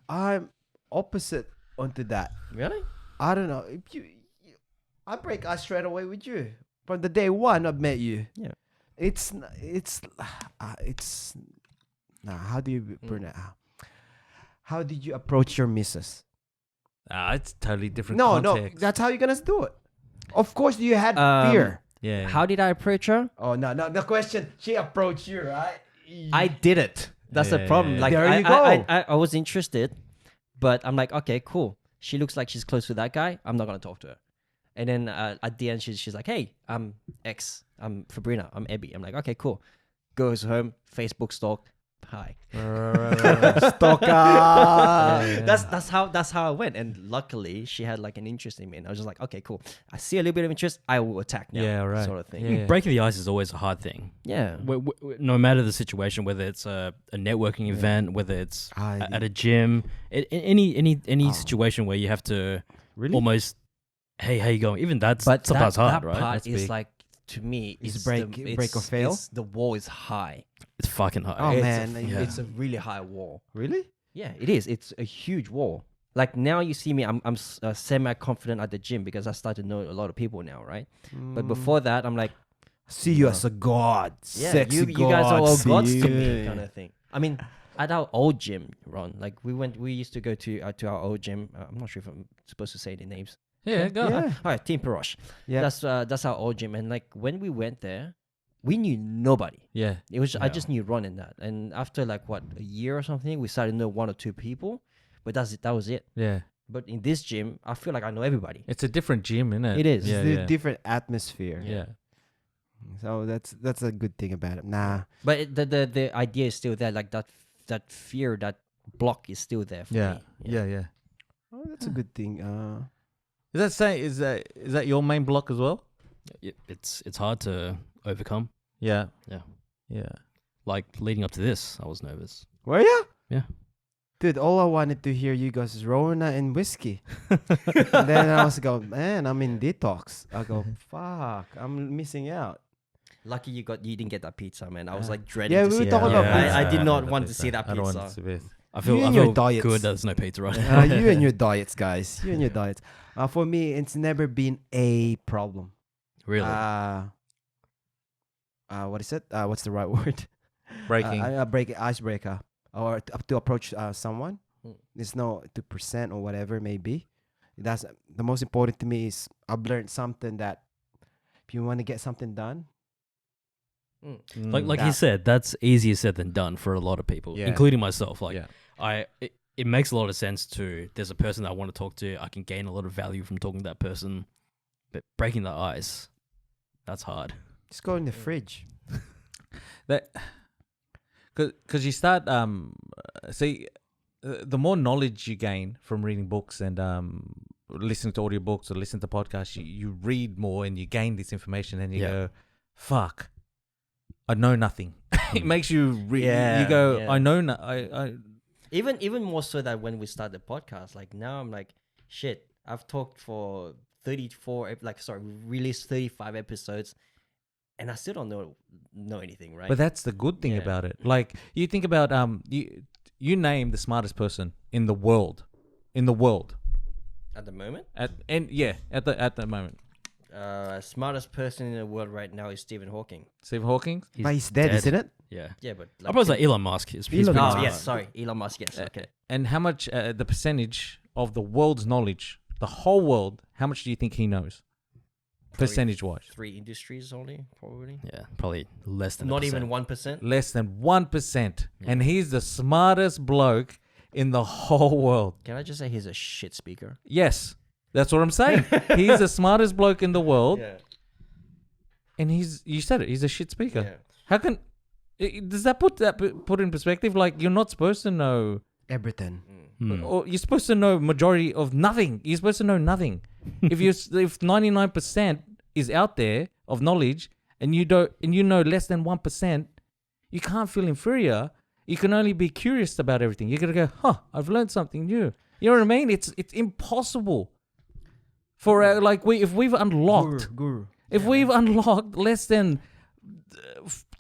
I'm opposite onto that. Really? I don't know. If I break ice straight away with you from the day one I've met you. Yeah. It's nah. How do you burn it out? How did you approach your missus? It's totally different No, context. that's how you're gonna do it. Of course, you had Um, fear. Yeah. How did I approach her? Oh no, the question. She approached you, right? I did it. That's the Yeah, problem. yeah, Like There I, you I, go. I was interested, but I'm like, okay, cool. She looks like she's close to that guy. I'm not gonna talk to her. And then at the end, she's like, "Hey, I'm X. I'm Fabrina. I'm Ebby." I'm like, "Okay, cool." Goes home, Facebook stalk. Hi. Stalker. That's how I went. And luckily, she had like an interest in me. And I was just like, "Okay, cool. I see a little bit of interest. I will attack now." Yeah, right. Sort of thing. Yeah. Breaking the ice is always a hard thing. Yeah. No matter the situation, whether it's a networking event, whether it's at a gym, any situation where you have to Really? almost, hey, how you going? Even that's But sometimes that hard, right? part That's is big. like, to me, It's it's break- break or fail? The wall is high. It's fucking hard. Oh, It's man, a, yeah. it's a really high wall. Really? Yeah, it is. It's a huge wall. Like now you see me, I'm semi confident at the gym because I start to know a lot of people now, right? But before that, I'm like, See you as a god. yeah, Sexy you guys are all see gods to you. me, kind of thing. I mean, at our old gym, Ron, like we used to go to our old gym. I'm not sure if I'm supposed to say the names. Yeah, go. Yeah. All right, Team Parosh. Yeah. That's our old gym, and like when we went there, we knew nobody. Yeah. It was I Yeah. just knew Ron and that, and after like what, a year or something, we started to know one or two people, but that's it. That was it. Yeah. But in this gym, I feel like I know everybody. It's a different gym, isn't it? It is. Yeah. It's a Yeah. different atmosphere. Yeah. So that's a good thing about it. Nah. But the idea is still there. Like that fear, that block is still there for Yeah. me. Yeah. Yeah. Oh, that's a good thing. Is that your main block as well? It's hard to overcome. Yeah. Yeah. Yeah. Like leading up to this, I was nervous. Were you? Yeah. Dude, all I wanted to hear you guys is Rona and whiskey. And then I was go, man, I'm in detox. I go, fuck, I'm missing out. Lucky you didn't get that pizza, man. I was like dreading. Yeah, to we see were talking that. about I pizza. did not want to see that I don't want pizza. to see it. I feel, You I and your feel diets. good that there's no pizza right now. You and your diets, guys. You and your diets. For me, it's never been a problem. Really? What is it? What's the right word? Breaking. Icebreaker, or to approach someone. Mm. It's no to present or whatever it may be. That's the most important to me. Is I've learned something that if you want to get something done, like he said, that's easier said than done for a lot of people, Yeah. including myself. Like Yeah. it makes a lot of sense to, there's a person that I want to talk to, I can gain a lot of value from talking to that person, but breaking the ice, that's hard. just go in the fridge. that because you start see the more knowledge you gain from reading books and listening to audiobooks or listening to podcasts, you read more and you gain this information and you Yeah. go, fuck, I know nothing. It makes you Yeah, you go, yeah. I know I Even more so that when we start the podcast, like now I'm like, shit, I've talked for 34, released 35 episodes. and I still don't know anything, right? But that's the good thing Yeah. about it. Like you think about you name the smartest person in the world, at the moment, at the moment. smartest person in the world right now is Stephen Hawking. Stephen Hawking. He's But he's dead, isn't it? Yeah. Yeah, but I was like Elon Musk. He's pretty Elon oh Musk. smart. yes, sorry, Elon Musk. Yes, okay. And how much the percentage of the world's knowledge, the whole world, how much do you think he knows? Percentage wise, 3 industries only, probably. Yeah, probably less than Not a even percent. 1%. less than 1%, and he's the smartest bloke in the whole world. Can I just say he's a shit speaker? Yes, that's what I'm saying. He's the smartest bloke in the world, Yeah. and you said it. He's a shit speaker. Yeah. How can does that put in perspective? Like you're not supposed to know, Everything. or you're supposed to know majority of nothing. You're supposed to know nothing. if 99% is out there of knowledge, and you know less than 1%, you can't feel inferior. You can only be curious about everything. You're gonna go, I've learned something new. You know what I mean? It's impossible for if we've unlocked. Guru. If we've unlocked less than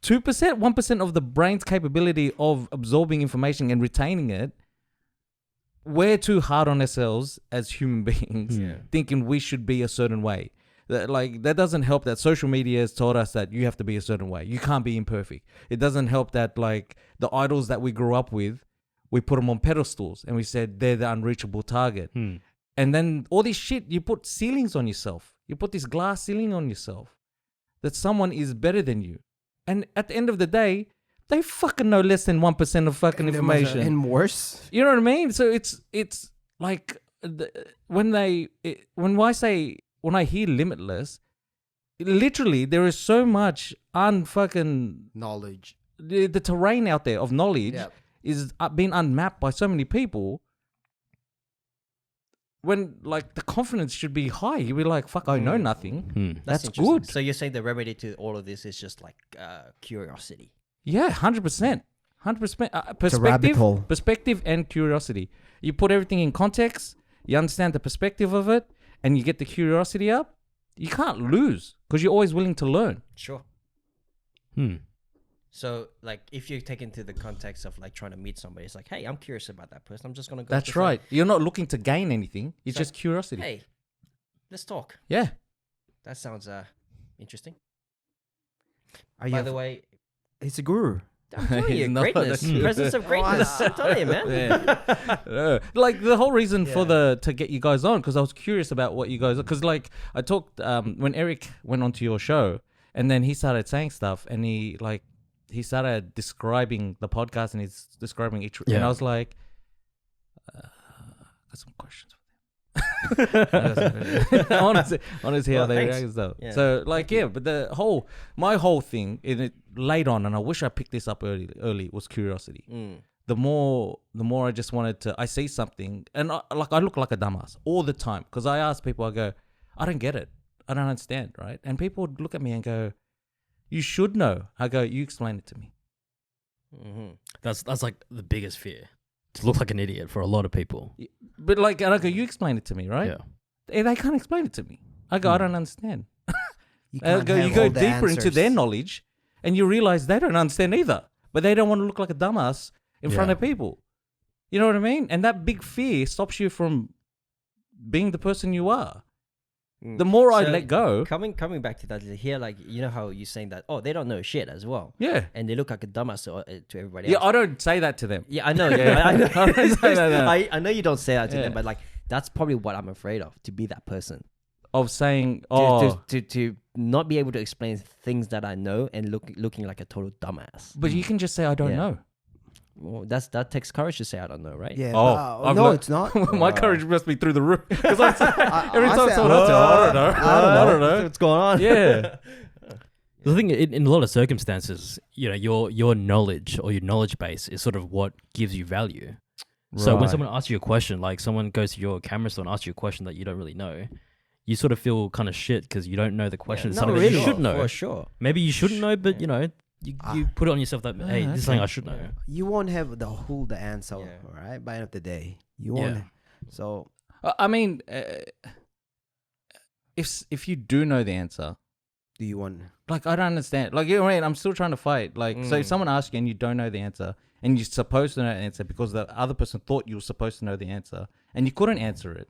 2%, 1% of the brain's capability of absorbing information and retaining it, we're too hard on ourselves as human beings, thinking we should be a certain way. That doesn't help that social media has taught us that you have to be a certain way. You can't be imperfect. It doesn't help that the idols that we grew up with, we put them on pedestals and we said they're the unreachable target. And then all this shit, you put ceilings on yourself. You put this glass ceiling on yourself that someone is better than you. And at the end of the day, they fucking know less than 1% of fucking information. And worse. You know what I mean? So it's like when I hear limitless, literally there is so much unfucking Knowledge. the terrain out there of knowledge Yep. is being unmapped by so many people. When the confidence should be high, you'd be like, "Fuck, I know nothing." That's interesting. good. So you're saying the remedy to all of this is just curiosity. Yeah, 100%. 100%. rabbit hole. Perspective and curiosity. You put everything in context, you understand the perspective of it, and you get the curiosity up, you can't lose because you're always willing to learn. Sure. Hmm. So, if you take into the context of trying to meet somebody, it's like, hey, I'm curious about that person. I'm just gonna go. That's just say, right. You're not looking to gain anything. It's So, just curiosity. Hey, let's talk. Yeah. That sounds interesting. Are By you the way, He's a guru. I'm telling He's you, not greatness, a- presence of greatness. I'm telling you, man. The whole reason to get you guys on, because I was curious about what you guys, because I talked when Eric went onto your show, and then he started saying stuff, and he started describing the podcast, and he's describing each, and Yeah. I was like, got some questions. I want to see how Well, they thanks. react and stuff. Yeah. So but my whole thing in it late on, and I wish I picked this up early was curiosity. The more I just wanted to, I see something, and I look like a dumbass all the time because I ask people, I go, I don't get it, I don't understand, right? And people would look at me and go, you should know. I go, you explain it to me. That's like the biggest fear. To look like an idiot for a lot of people. But and I go, you explain it to me, right? Yeah. And they can't explain it to me. I go, I don't understand. You You can't have go all the deeper into their answers. knowledge, and you realize they don't understand either. But they don't want to look like a dumbass in front Yeah. of people. You know what I mean? And that big fear stops you from being the person you are. The more I So, let go, Coming back to that here, you know how you're saying that, they don't know shit as well, yeah, and they look like a dumbass to everybody yeah. else. I don't say that to them. Yeah, I know. Yeah. I know. I don't say that. I know you don't say that to Yeah. them, but that's probably what I'm afraid of, to be that person. Of saying, To not be able to explain things that I know and looking like a total dumbass. but you can just say I don't Yeah. know. Well, that takes courage to say I don't know, right? Yeah. I've no, learned- it's not. My courage must be through the roof. Because every I time say, someone else says, I don't know. I don't know. What's going on? Yeah. The thing in a lot of circumstances, your knowledge or your knowledge base is sort of what gives you value. So when Right. someone asks you a question, like someone goes to your camera store and asks you a question that you don't really know, you sort of feel kind of shit because you don't know the question. It's No, something that really, you should know. for sure. Maybe you shouldn't know, but you put it on yourself that hey, this is something I should know. You won't have the answer, Yeah. all right? By the end of the day, you won't. Yeah. So I mean, if you do know the answer, do you want? Like, I don't understand. Like, you know what I mean? I'm still trying to fight. Like, so if someone asks you and you don't know the answer, and you're supposed to know the answer because the other person thought you were supposed to know the answer, and you couldn't answer it.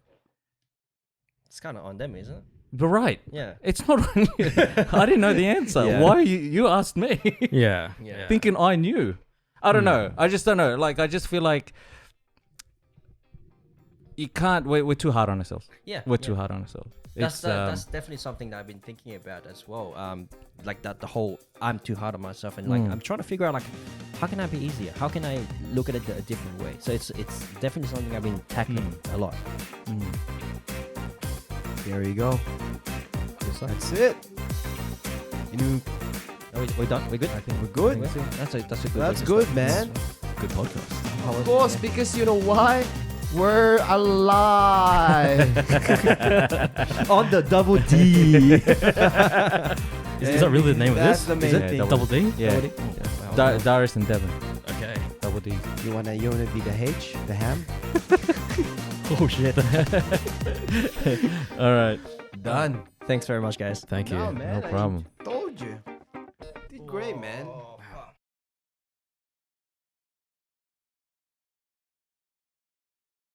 It's kind of on them, isn't it? But right. Yeah. It's not on you. I didn't know the answer. Yeah. Why you asked me? Yeah. Yeah. Thinking I knew. I don't know. I just don't know. Like, I just feel like you can't. We're too hard on ourselves. Yeah. We're yeah. too hard on ourselves. That's It's, that's definitely something that I've been thinking about as well. Like that the whole I'm too hard on myself, and like I'm trying to figure out like how can I be easier? How can I look at it a different way? So it's definitely something I've been tackling a lot. There you go. That's it. You know, We're done. We're good. I think we're good. That's a good. That's way to good, start. man. Good podcast. Of course, because you know why? We're alive on the double D. Is that really the name of That's this? the main Is it? thing. Double D? Yeah. Wow. Darius and Devon. Okay. Double D. You wanna be the H, the ham? Oh shit. All right. Done. Thanks very much, guys. Thank you. No, man, No problem. I told you. Did great, man.